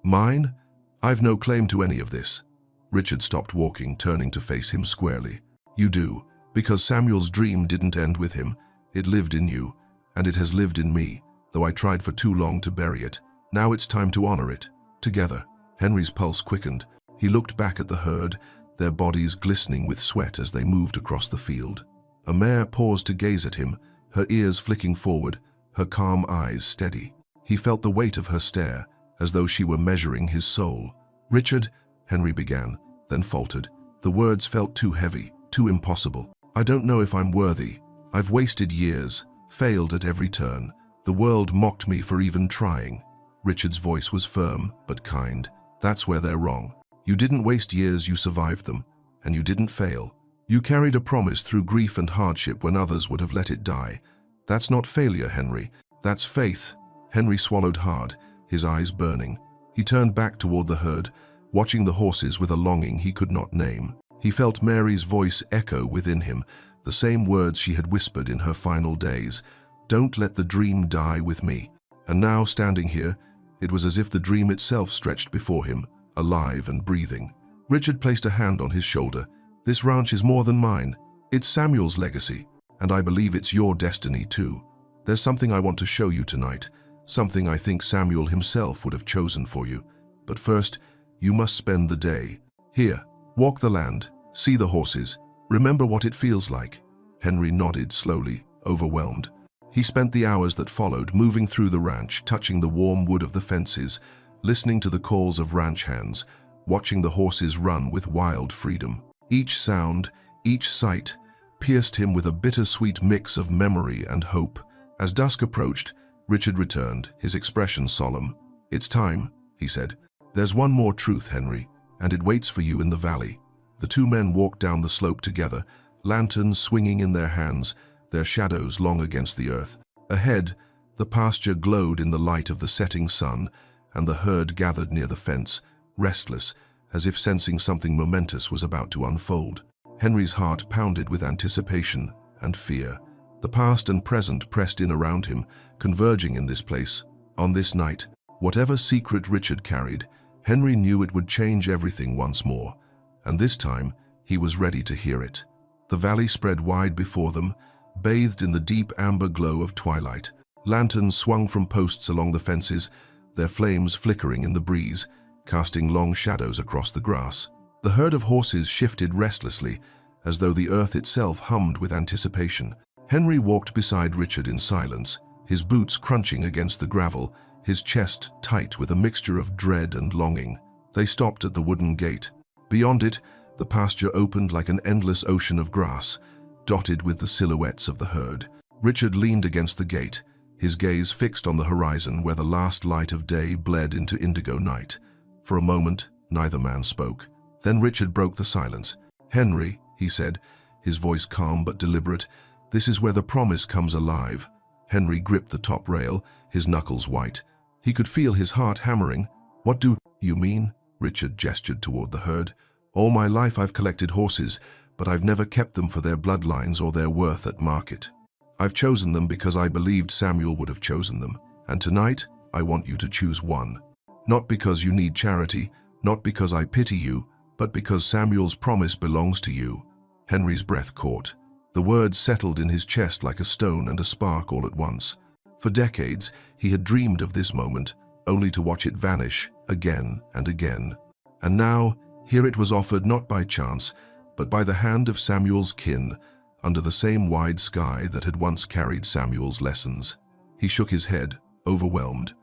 "Mine? I've no claim to any of this." Richard stopped walking, turning to face him squarely. "You do, because Samuel's dream didn't end with him. It lived in you, and it has lived in me, though I tried for too long to bury it. Now it's time to honor it, together." Henry's pulse quickened. He looked back at the herd, their bodies glistening with sweat as they moved across the field. A mare paused to gaze at him, her ears flicking forward, her calm eyes steady. He felt the weight of her stare, as though she were measuring his soul. "Richard," Henry began, then faltered. The words felt too heavy, too impossible. "I don't know if I'm worthy. I've wasted years, failed at every turn. The world mocked me for even trying." Richard's voice was firm, but kind. "That's where they're wrong. You didn't waste years, you survived them, and you didn't fail. You carried a promise through grief and hardship when others would have let it die. That's not failure, Henry. That's faith." Henry swallowed hard, his eyes burning. He turned back toward the herd, watching the horses with a longing he could not name. He felt Mary's voice echo within him, the same words she had whispered in her final days. "Don't let the dream die with me." And now, standing here, it was as if the dream itself stretched before him, alive and breathing. Richard placed a hand on his shoulder. "This ranch is more than mine. It's Samuel's legacy, and I believe it's your destiny too. There's something I want to show you tonight, something I think Samuel himself would have chosen for you. But first, you must spend the day. Here, walk the land, see the horses, remember what it feels like." Henry nodded slowly, overwhelmed. He spent the hours that followed moving through the ranch, touching the warm wood of the fences, listening to the calls of ranch hands, watching the horses run with wild freedom. Each sound, each sight, pierced him with a bittersweet mix of memory and hope. As dusk approached, Richard returned, his expression solemn. "It's time," he said. "There's one more truth, Henry, and it waits for you in the valley." The two men walked down the slope together, lanterns swinging in their hands, their shadows long against the earth. Ahead, the pasture glowed in the light of the setting sun, and the herd gathered near the fence, restless, as if sensing something momentous was about to unfold. Henry's heart pounded with anticipation and fear. The past and present pressed in around him, converging in this place, on this night. Whatever secret Richard carried, Henry knew it would change everything once more, and this time he was ready to hear it. The valley spread wide before them, bathed in the deep amber glow of twilight. Lanterns swung from posts along the fences, their flames flickering in the breeze, casting long shadows across the grass. The herd of horses shifted restlessly, as though the earth itself hummed with anticipation. Henry walked beside Richard in silence, his boots crunching against the gravel, his chest tight with a mixture of dread and longing. They stopped at the wooden gate. Beyond it, the pasture opened like an endless ocean of grass, dotted with the silhouettes of the herd. Richard leaned against the gate, his gaze fixed on the horizon where the last light of day bled into indigo night. For a moment, neither man spoke. Then Richard broke the silence. "Henry," he said, his voice calm but deliberate, "this is where the promise comes alive." Henry gripped the top rail, his knuckles white. He could feel his heart hammering. "What do you mean?" Richard gestured toward the herd. "All my life I've collected horses, but I've never kept them for their bloodlines or their worth at market. I've chosen them because I believed Samuel would have chosen them, and tonight I want you to choose one. Not because you need charity, not because I pity you, but because Samuel's promise belongs to you." Henry's breath caught. The words settled in his chest like a stone and a spark all at once. For decades, he had dreamed of this moment, only to watch it vanish again and again. And now, here it was offered not by chance, but by the hand of Samuel's kin, under the same wide sky that had once carried Samuel's lessons. He shook his head, overwhelmed.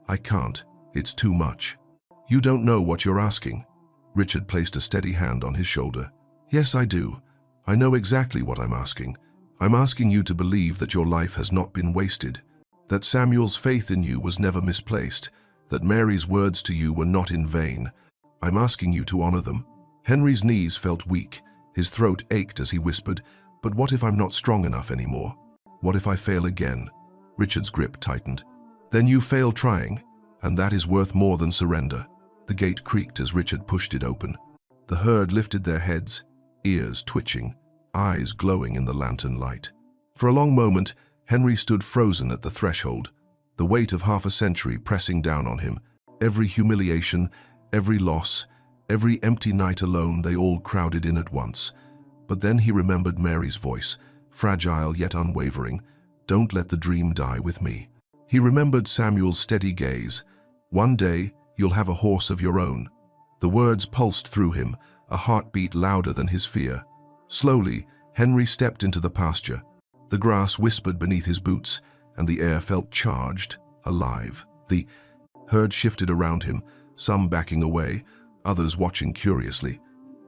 "I can't. It's too much." "You don't know what you're asking." Richard placed a steady hand on his shoulder. "Yes, I do. I know exactly what I'm asking. I'm asking you to believe that your life has not been wasted, that Samuel's faith in you was never misplaced, that Mary's words to you were not in vain. I'm asking you to honor them." Henry's knees felt weak. His throat ached as he whispered, "But what if I'm not strong enough anymore? What if I fail again?" Richard's grip tightened. "Then you fail trying, and that is worth more than surrender." The gate creaked as Richard pushed it open. The herd lifted their heads, ears twitching, eyes glowing in the lantern light. For a long moment, Henry stood frozen at the threshold, the weight of half a century pressing down on him. Every humiliation, every loss, every empty night alone, they all crowded in at once. But then he remembered Mary's voice, fragile yet unwavering, "Don't let the dream die with me." He remembered Samuel's steady gaze, "One day, you'll have a horse of your own." The words pulsed through him, a heartbeat louder than his fear. Slowly, Henry stepped into the pasture. The grass whispered beneath his boots, and the air felt charged, alive. The herd shifted around him, some backing away, others watching curiously.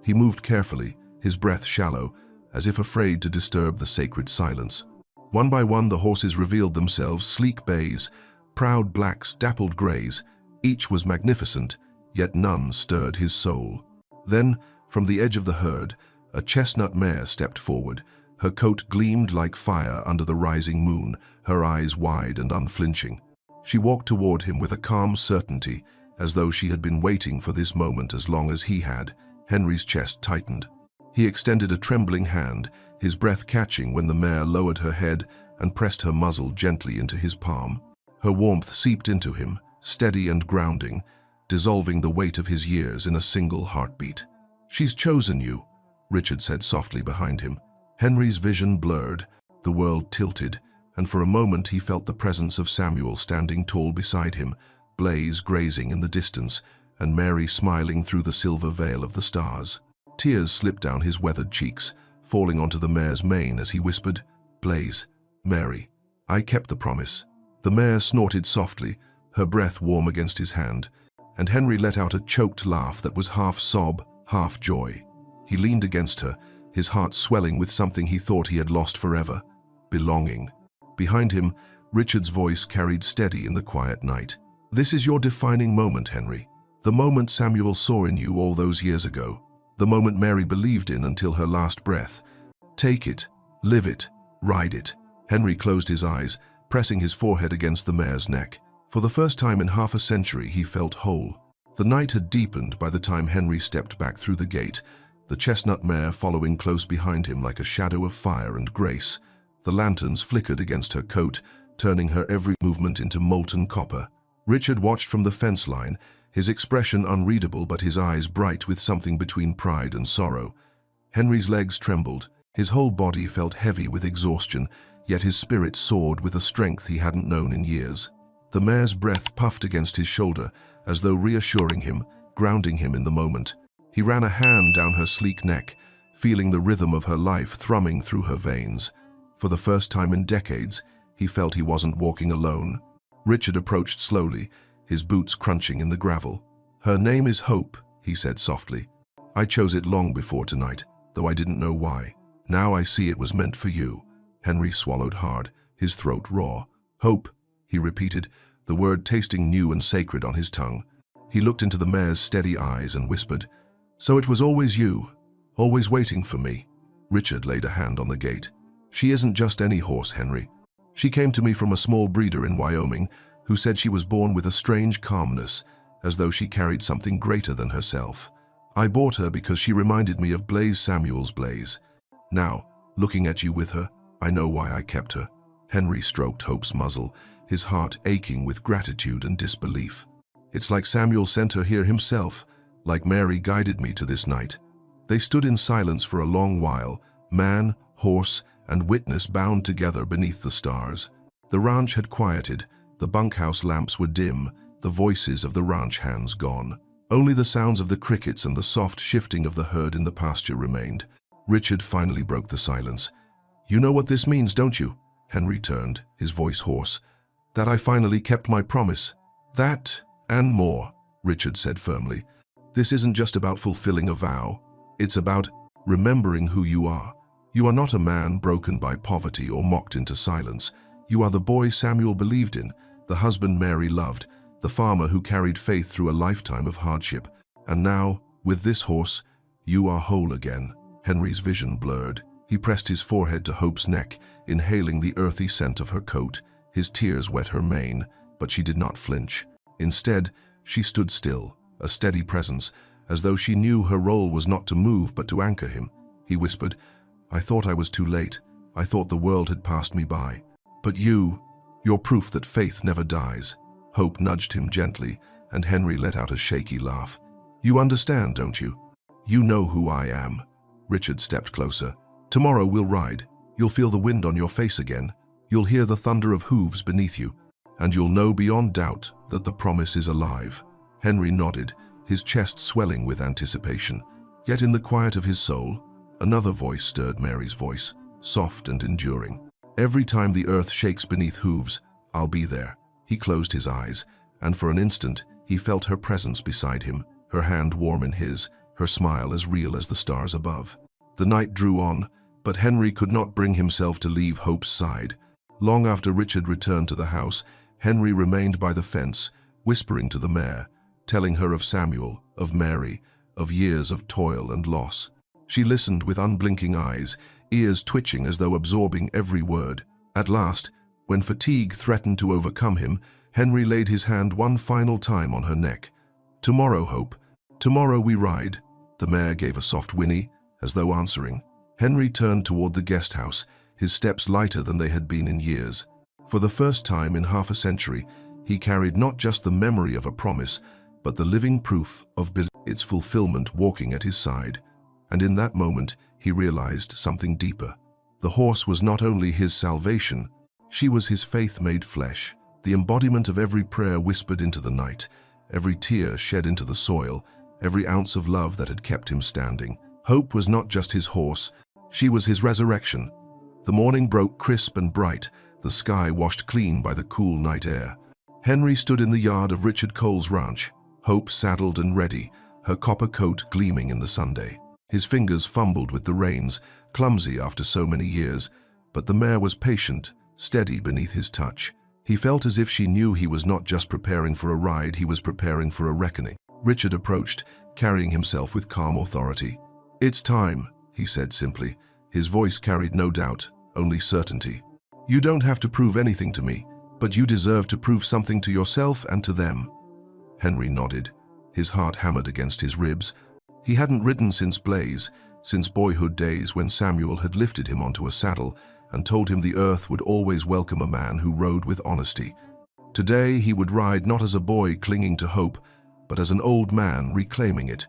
He moved carefully, his breath shallow, as if afraid to disturb the sacred silence. One by one, the horses revealed themselves, sleek bays, proud blacks, dappled grays. Each was magnificent, yet none stirred his soul. Then, from the edge of the herd, a chestnut mare stepped forward. Her coat gleamed like fire under the rising moon, her eyes wide and unflinching. She walked toward him with a calm certainty, as though she had been waiting for this moment as long as he had. Henry's chest tightened. He extended a trembling hand, his breath catching when the mare lowered her head and pressed her muzzle gently into his palm. Her warmth seeped into him, steady and grounding, dissolving the weight of his years in a single heartbeat. "She's chosen you," Richard said softly behind him. Henry's vision blurred, the world tilted, and for a moment he felt the presence of Samuel standing tall beside him, Blaze grazing in the distance, and Mary smiling through the silver veil of the stars. Tears slipped down his weathered cheeks, falling onto the mare's mane as he whispered, "Blaze, Mary, I kept the promise." The mare snorted softly, her breath warm against his hand, and Henry let out a choked laugh that was half sob, half joy. He leaned against her, his heart swelling with something he thought he had lost forever, belonging. Behind him, Richard's voice carried steady in the quiet night. "This is your defining moment, Henry. The moment Samuel saw in you all those years ago. The moment Mary believed in until her last breath. Take it, live it, ride it." Henry closed his eyes, pressing his forehead against the mare's neck. For the first time in half a century, he felt whole. The night had deepened by the time Henry stepped back through the gate, the chestnut mare following close behind him like a shadow of fire and grace. The lanterns flickered against her coat, turning her every movement into molten copper. Richard watched from the fence line, his expression unreadable but his eyes bright with something between pride and sorrow. Henry's legs trembled, his whole body felt heavy with exhaustion, yet his spirit soared with a strength he hadn't known in years. The mare's breath puffed against his shoulder, as though reassuring him, grounding him in the moment. He ran a hand down her sleek neck, feeling the rhythm of her life thrumming through her veins. For the first time in decades, he felt he wasn't walking alone. Richard approached slowly, his boots crunching in the gravel. "Her name is Hope," he said softly. "I chose it long before tonight, though I didn't know why. Now I see it was meant for you." Henry swallowed hard, his throat raw. "Hope," he repeated, the word tasting new and sacred on his tongue. He looked into the mare's steady eyes and whispered, "So it was always you, always waiting for me." Richard laid a hand on the gate. "She isn't just any horse, Henry. She came to me from a small breeder in Wyoming who said she was born with a strange calmness, as though she carried something greater than herself. I bought her because she reminded me of Blaze Samuel's Blaze. Now, looking at you with her, I know why I kept her." Henry stroked Hope's muzzle, his heart aching with gratitude and disbelief. "It's like Samuel sent her here himself, like Mary guided me to this night." They stood in silence for a long while, man, horse, and witness bound together beneath the stars. The ranch had quieted, the bunkhouse lamps were dim, the voices of the ranch hands gone. Only the sounds of the crickets and the soft shifting of the herd in the pasture remained. Richard finally broke the silence. "You know what this means, don't you?" Henry turned, his voice hoarse. "That I finally kept my promise." "That and more," Richard said firmly. "This isn't just about fulfilling a vow. It's about remembering who you are. You are not a man broken by poverty or mocked into silence. You are the boy Samuel believed in, the husband Mary loved, the farmer who carried faith through a lifetime of hardship. And now, with this horse, you are whole again." Henry's vision blurred. He pressed his forehead to Hope's neck, inhaling the earthy scent of her coat. His tears wet her mane, but she did not flinch. Instead, she stood still, a steady presence, as though she knew her role was not to move but to anchor him. He whispered, "I thought I was too late. I thought the world had passed me by. But you're proof that faith never dies." Hope nudged him gently, and Henry let out a shaky laugh. "You understand, don't you? You know who I am." Richard stepped closer. "Tomorrow we'll ride. You'll feel the wind on your face again. You'll hear the thunder of hooves beneath you. And you'll know beyond doubt that the promise is alive." Henry nodded, his chest swelling with anticipation. Yet in the quiet of his soul, another voice stirred Mary's voice, soft and enduring. "Every time the earth shakes beneath hooves, I'll be there." He closed his eyes, and for an instant he felt her presence beside him, her hand warm in his, her smile as real as the stars above. The night drew on, but Henry could not bring himself to leave Hope's side. Long after Richard returned to the house, Henry remained by the fence, whispering to the mare, telling her of Samuel, of Mary, of years of toil and loss. She listened with unblinking eyes, ears twitching as though absorbing every word. At last, when fatigue threatened to overcome him, Henry laid his hand one final time on her neck. "Tomorrow, Hope. Tomorrow we ride." The mare gave a soft whinny, as though answering. Henry turned toward the guest house, his steps lighter than they had been in years. For the first time in half a century, he carried not just the memory of a promise, but the living proof of its fulfillment walking at his side. And in that moment, he realized something deeper. The horse was not only his salvation, she was his faith made flesh, the embodiment of every prayer whispered into the night, every tear shed into the soil, every ounce of love that had kept him standing. Hope was not just his horse, she was his resurrection. The morning broke crisp and bright, the sky washed clean by the cool night air. Henry stood in the yard of Richard Cole's ranch, Hope saddled and ready, her copper coat gleaming in the Sunday. His fingers fumbled with the reins, clumsy after so many years, but the mare was patient, steady beneath his touch. He felt as if she knew he was not just preparing for a ride, he was preparing for a reckoning. Richard approached, carrying himself with calm authority. "It's time," he said simply. His voice carried no doubt, only certainty. "You don't have to prove anything to me, but you deserve to prove something to yourself and to them." Henry nodded, his heart hammered against his ribs. He hadn't ridden since Blaze, since boyhood days when Samuel had lifted him onto a saddle and told him the earth would always welcome a man who rode with honesty. Today he would ride not as a boy clinging to hope, but as an old man reclaiming it.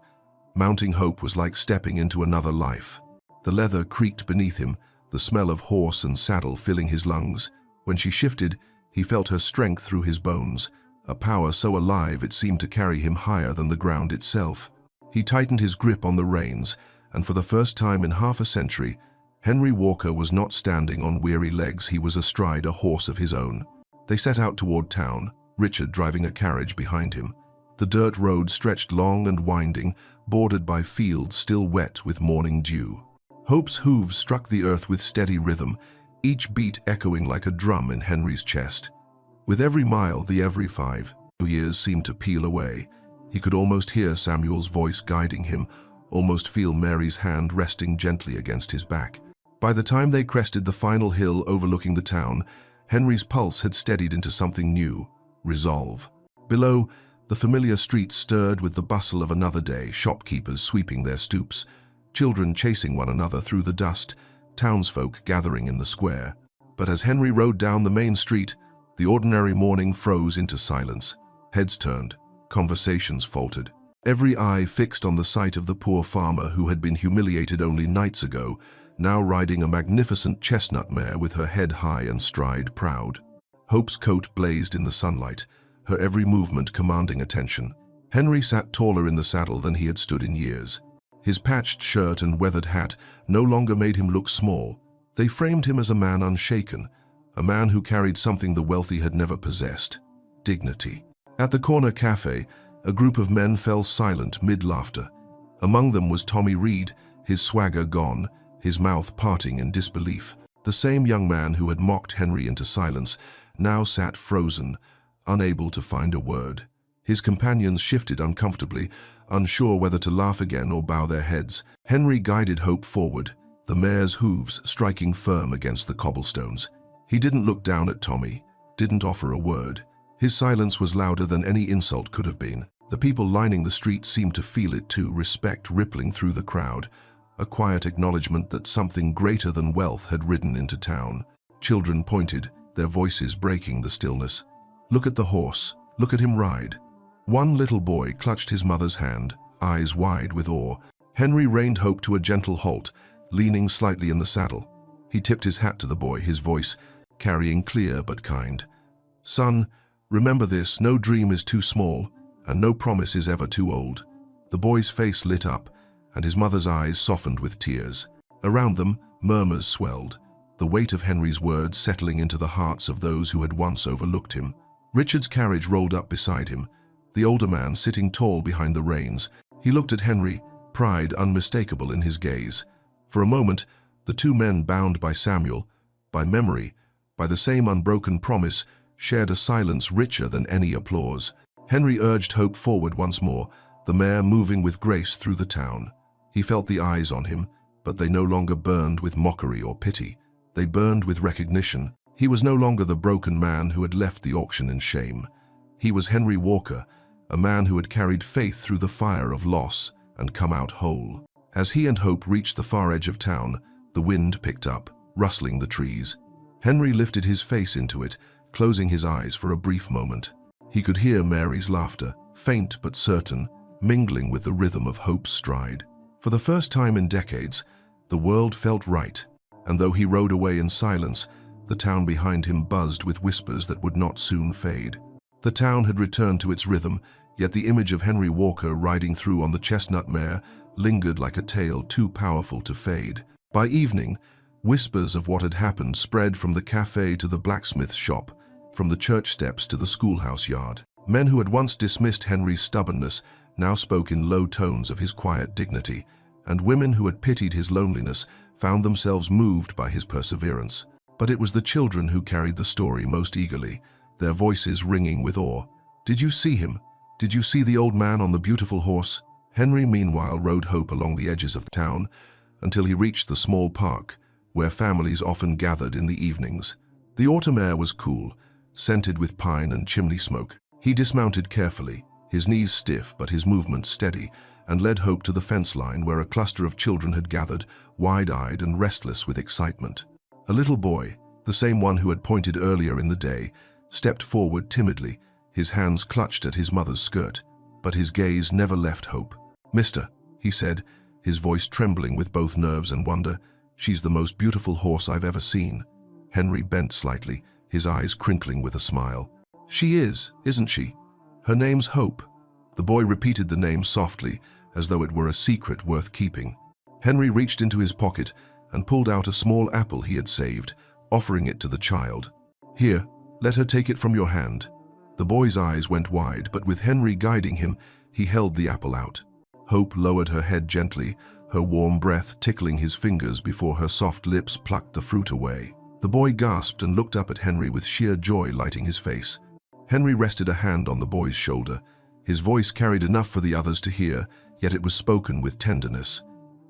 Mounting hope was like stepping into another life. The leather creaked beneath him, the smell of horse and saddle filling his lungs. When she shifted, he felt her strength through his bones, a power so alive it seemed to carry him higher than the ground itself. He tightened his grip on the reins, and for the first time in half a century, Henry Walker was not standing on weary legs, he was astride a horse of his own. They set out toward town, Richard driving a carriage behind him. The dirt road stretched long and winding, bordered by fields still wet with morning dew. Hope's hooves struck the earth with steady rhythm, each beat echoing like a drum in Henry's chest. With every mile, the every 5 years seemed to peel away. He could almost hear Samuel's voice guiding him, almost feel Mary's hand resting gently against his back. By the time they crested the final hill overlooking the town, Henry's pulse had steadied into something new, resolve. Below, the familiar streets stirred with the bustle of another day, shopkeepers sweeping their stoops, children chasing one another through the dust, townsfolk gathering in the square. But as Henry rode down the main street, the ordinary morning froze into silence. Heads turned, conversations faltered. Every eye fixed on the sight of the poor farmer who had been humiliated only nights ago, now riding a magnificent chestnut mare with her head high and stride proud. Hope's coat blazed in the sunlight, her every movement commanding attention. Henry sat taller in the saddle than he had stood in years. His patched shirt and weathered hat no longer made him look small. They framed him as a man unshaken, a man who carried something the wealthy had never possessed: dignity. At the corner cafe, a group of men fell silent mid-laughter. Among them was Tommy Reed, his swagger gone, his mouth parting in disbelief. The same young man who had mocked Henry into silence now sat frozen, unable to find a word. His companions shifted uncomfortably, unsure whether to laugh again or bow their heads. Henry guided Hope forward, the mare's hooves striking firm against the cobblestones. He didn't look down at Tommy, didn't offer a word. His silence was louder than any insult could have been. The people lining the street seemed to feel it too, respect rippling through the crowd, a quiet acknowledgement that something greater than wealth had ridden into town. Children pointed, their voices breaking the stillness. "Look at the horse, look at him ride." One little boy clutched his mother's hand, eyes wide with awe. Henry reined Hope to a gentle halt, leaning slightly in the saddle. He tipped his hat to the boy, his voice carrying clear but kind. "Son, remember this, no dream is too small, and no promise is ever too old." The boy's face lit up, and his mother's eyes softened with tears. Around them, murmurs swelled, the weight of Henry's words settling into the hearts of those who had once overlooked him. Richard's carriage rolled up beside him, the older man sitting tall behind the reins. He looked at Henry, pride unmistakable in his gaze. For a moment, the two men, bound by Samuel, by memory, by the same unbroken promise, shared a silence richer than any applause. Henry urged Hope forward once more, the mare moving with grace through the town. He felt the eyes on him, but they no longer burned with mockery or pity. They burned with recognition. He was no longer the broken man who had left the auction in shame. He was Henry Walker, a man who had carried faith through the fire of loss and come out whole. As he and Hope reached the far edge of town, the wind picked up, rustling the trees. Henry lifted his face into it, closing his eyes for a brief moment. He could hear Mary's laughter, faint but certain, mingling with the rhythm of Hope's stride. For the first time in decades, the world felt right, and though he rode away in silence, the town behind him buzzed with whispers that would not soon fade. The town had returned to its rhythm, yet the image of Henry Walker riding through on the chestnut mare lingered like a tale too powerful to fade. By evening, whispers of what had happened spread from the cafe to the blacksmith's shop, from the church steps to the schoolhouse yard. Men who had once dismissed Henry's stubbornness now spoke in low tones of his quiet dignity, and women who had pitied his loneliness found themselves moved by his perseverance. But it was the children who carried the story most eagerly, their voices ringing with awe. "Did you see him? Did you see the old man on the beautiful horse?" Henry meanwhile rode Hope along the edges of the town until he reached the small park where families often gathered in the evenings. The autumn air was cool, scented with pine and chimney smoke. He dismounted carefully, his knees stiff but his movements steady, and led Hope to the fence line where a cluster of children had gathered, wide-eyed and restless with excitement. A little boy, the same one who had pointed earlier in the day, stepped forward timidly, his hands clutched at his mother's skirt. But his gaze never left Hope. "Mister," he said, his voice trembling with both nerves and wonder, "she's the most beautiful horse I've ever seen." Henry bent slightly, his eyes crinkling with a smile. "She is, isn't she? Her name's Hope." The boy repeated the name softly, as though it were a secret worth keeping. Henry reached into his pocket and pulled out a small apple he had saved, offering it to the child. "Here, let her take it from your hand." The boy's eyes went wide, but with Henry guiding him, he held the apple out. Hope lowered her head gently, her warm breath tickling his fingers before her soft lips plucked the fruit away. The boy gasped and looked up at Henry with sheer joy lighting his face. Henry rested a hand on the boy's shoulder. His voice carried enough for the others to hear, yet it was spoken with tenderness.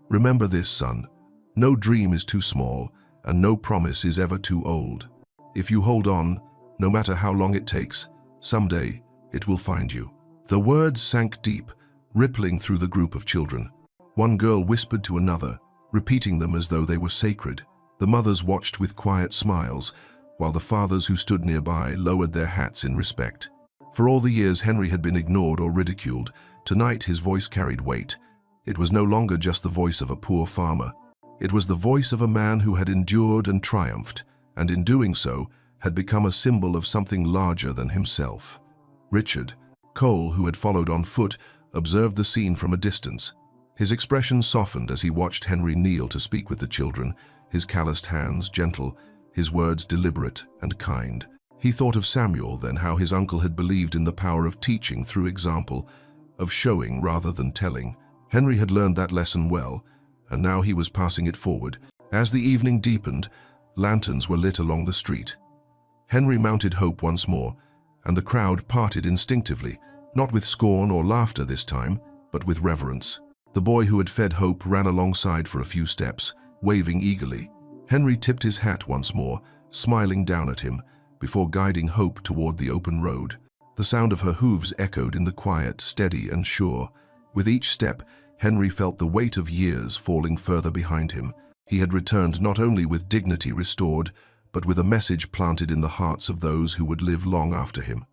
"Remember this, son. No dream is too small, and no promise is ever too old. If you hold on, no matter how long it takes, someday it will find you." The words sank deep, rippling through the group of children. One girl whispered to another, repeating them as though they were sacred. The mothers watched with quiet smiles, while the fathers who stood nearby lowered their hats in respect. For all the years Henry had been ignored or ridiculed, tonight his voice carried weight. It was no longer just the voice of a poor farmer. It was the voice of a man who had endured and triumphed, and in doing so, had become a symbol of something larger than himself. Richard Cole, who had followed on foot, observed the scene from a distance. His expression softened as he watched Henry kneel to speak with the children, his calloused hands gentle, his words deliberate and kind. He thought of Samuel, then how his uncle had believed in the power of teaching through example, of showing rather than telling. Henry had learned that lesson well, and now he was passing it forward. As the evening deepened, lanterns were lit along the street. Henry mounted Hope once more, and the crowd parted instinctively, not with scorn or laughter this time, but with reverence. The boy who had fed Hope ran alongside for a few steps, waving eagerly. Henry tipped his hat once more, smiling down at him, before guiding Hope toward the open road. The sound of her hooves echoed in the quiet, steady and sure. With each step, Henry felt the weight of years falling further behind him. He had returned not only with dignity restored, but with a message planted in the hearts of those who would live long after him.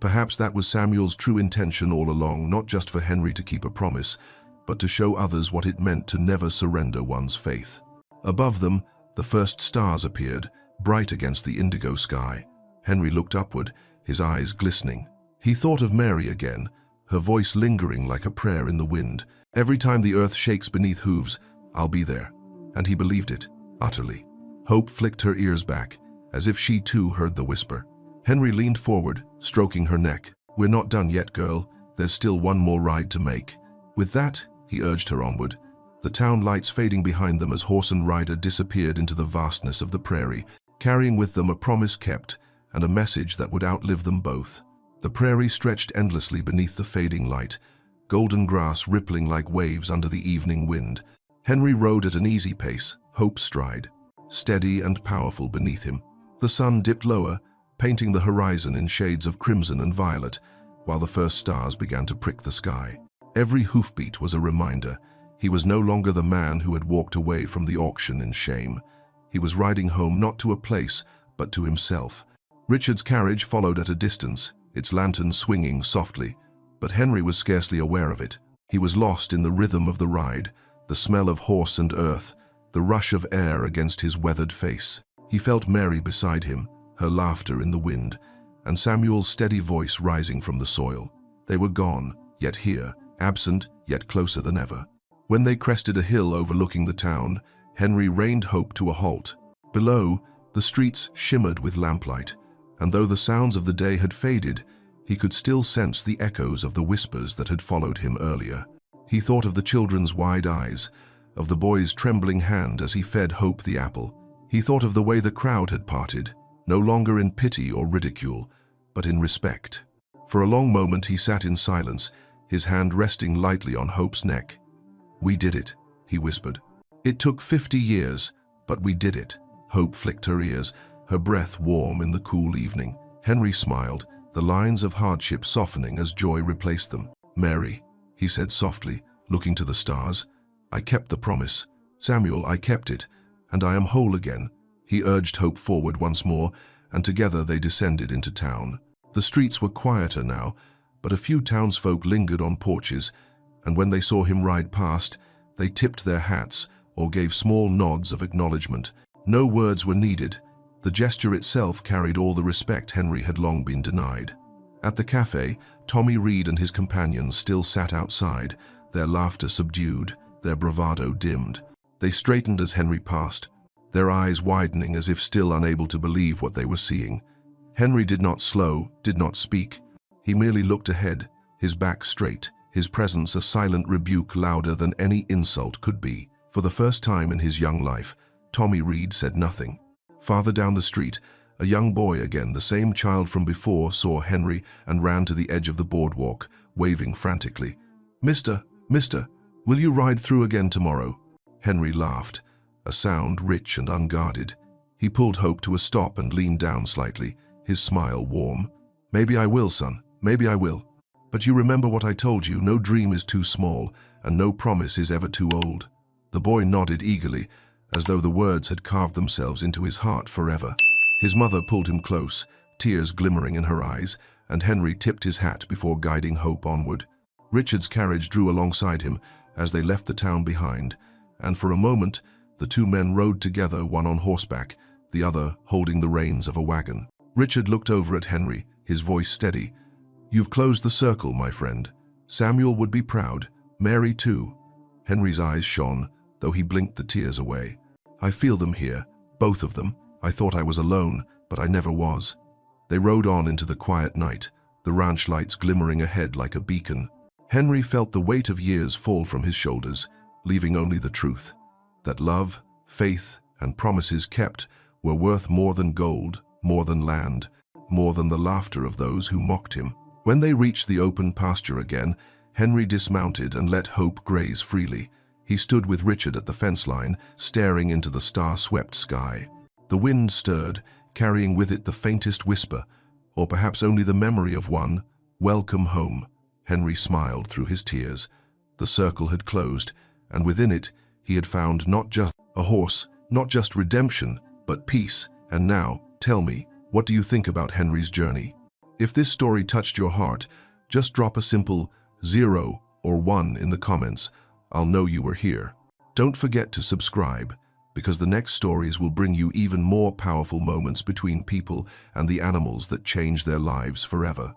Perhaps that was Samuel's true intention all along, not just for Henry to keep a promise, but to show others what it meant to never surrender one's faith. Above them, the first stars appeared, bright against the indigo sky. Henry looked upward, his eyes glistening. He thought of Mary again, her voice lingering like a prayer in the wind. "Every time the earth shakes beneath hooves, I'll be there." And he believed it, utterly. Hope flicked her ears back, as if she too heard the whisper. Henry leaned forward, stroking her neck. "We're not done yet, girl. There's still one more ride to make." With that, he urged her onward, the town lights fading behind them as horse and rider disappeared into the vastness of the prairie, carrying with them a promise kept and a message that would outlive them both. The prairie stretched endlessly beneath the fading light, golden grass rippling like waves under the evening wind. Henry rode at an easy pace, Hope's stride, steady and powerful beneath him. The sun dipped lower, painting the horizon in shades of crimson and violet, while the first stars began to prick the sky. Every hoofbeat was a reminder. He was no longer the man who had walked away from the auction in shame. He was riding home not to a place, but to himself. Richard's carriage followed at a distance, its lantern swinging softly, but Henry was scarcely aware of it. He was lost in the rhythm of the ride, the smell of horse and earth, the rush of air against his weathered face. He felt Mary beside him, her laughter in the wind, and Samuel's steady voice rising from the soil. They were gone, yet here, absent, yet closer than ever. When they crested a hill overlooking the town, Henry reined Hope to a halt. Below, the streets shimmered with lamplight, and though the sounds of the day had faded, he could still sense the echoes of the whispers that had followed him earlier. He thought of the children's wide eyes, of the boy's trembling hand as he fed Hope the apple. He thought of the way the crowd had parted, no longer in pity or ridicule, but in respect. For a long moment he sat in silence, his hand resting lightly on Hope's neck. "We did it," he whispered. "It took 50 years, but we did it." Hope flicked her ears, her breath warm in the cool evening. Henry smiled, the lines of hardship softening as joy replaced them. "Mary," he said softly, looking to the stars, "I kept the promise. Samuel, I kept it, and I am whole again." He urged Hope forward once more, and together they descended into town. The streets were quieter now, but a few townsfolk lingered on porches, and when they saw him ride past, they tipped their hats or gave small nods of acknowledgement. No words were needed. The gesture itself carried all the respect Henry had long been denied. At the cafe, Tommy Reed and his companions still sat outside, their laughter subdued, their bravado dimmed. They straightened as Henry passed, their eyes widening as if still unable to believe what they were seeing. Henry did not slow, did not speak. He merely looked ahead, his back straight, his presence a silent rebuke louder than any insult could be. For the first time in his young life, Tommy Reed said nothing. Farther down the street, a young boy again, the same child from before, saw Henry and ran to the edge of the boardwalk, waving frantically. Mister, will you ride through again tomorrow?" Henry laughed, a sound rich and unguarded. He pulled Hope to a stop and leaned down slightly, his smile warm. "Maybe I will, son, maybe I will. But you remember what I told you, no dream is too small, and no promise is ever too old." The boy nodded eagerly, as though the words had carved themselves into his heart forever. His mother pulled him close, tears glimmering in her eyes, and Henry tipped his hat before guiding Hope onward. Richard's carriage drew alongside him as they left the town behind, and for a moment the two men rode together, one on horseback, the other holding the reins of a wagon. Richard looked over at Henry, his voice steady. "You've closed the circle, my friend. Samuel would be proud, Mary too." Henry's eyes shone, though he blinked the tears away. "I feel them here, both of them. I thought I was alone, but I never was." They rode on into the quiet night, the ranch lights glimmering ahead like a beacon. Henry felt the weight of years fall from his shoulders, leaving only the truth, that love, faith, and promises kept were worth more than gold, more than land, more than the laughter of those who mocked him. When they reached the open pasture again, Henry dismounted and let Hope graze freely. He stood with Richard at the fence line, staring into the star-swept sky. The wind stirred, carrying with it the faintest whisper, or perhaps only the memory of one, "Welcome home." Henry smiled through his tears. The circle had closed, and within it he had found not just a horse, not just redemption, but peace. And now, tell me, what do you think about Henry's journey? If this story touched your heart, just drop a simple 0 or 1 in the comments. I'll know you were here. Don't forget to subscribe, because the next stories will bring you even more powerful moments between people and the animals that change their lives forever.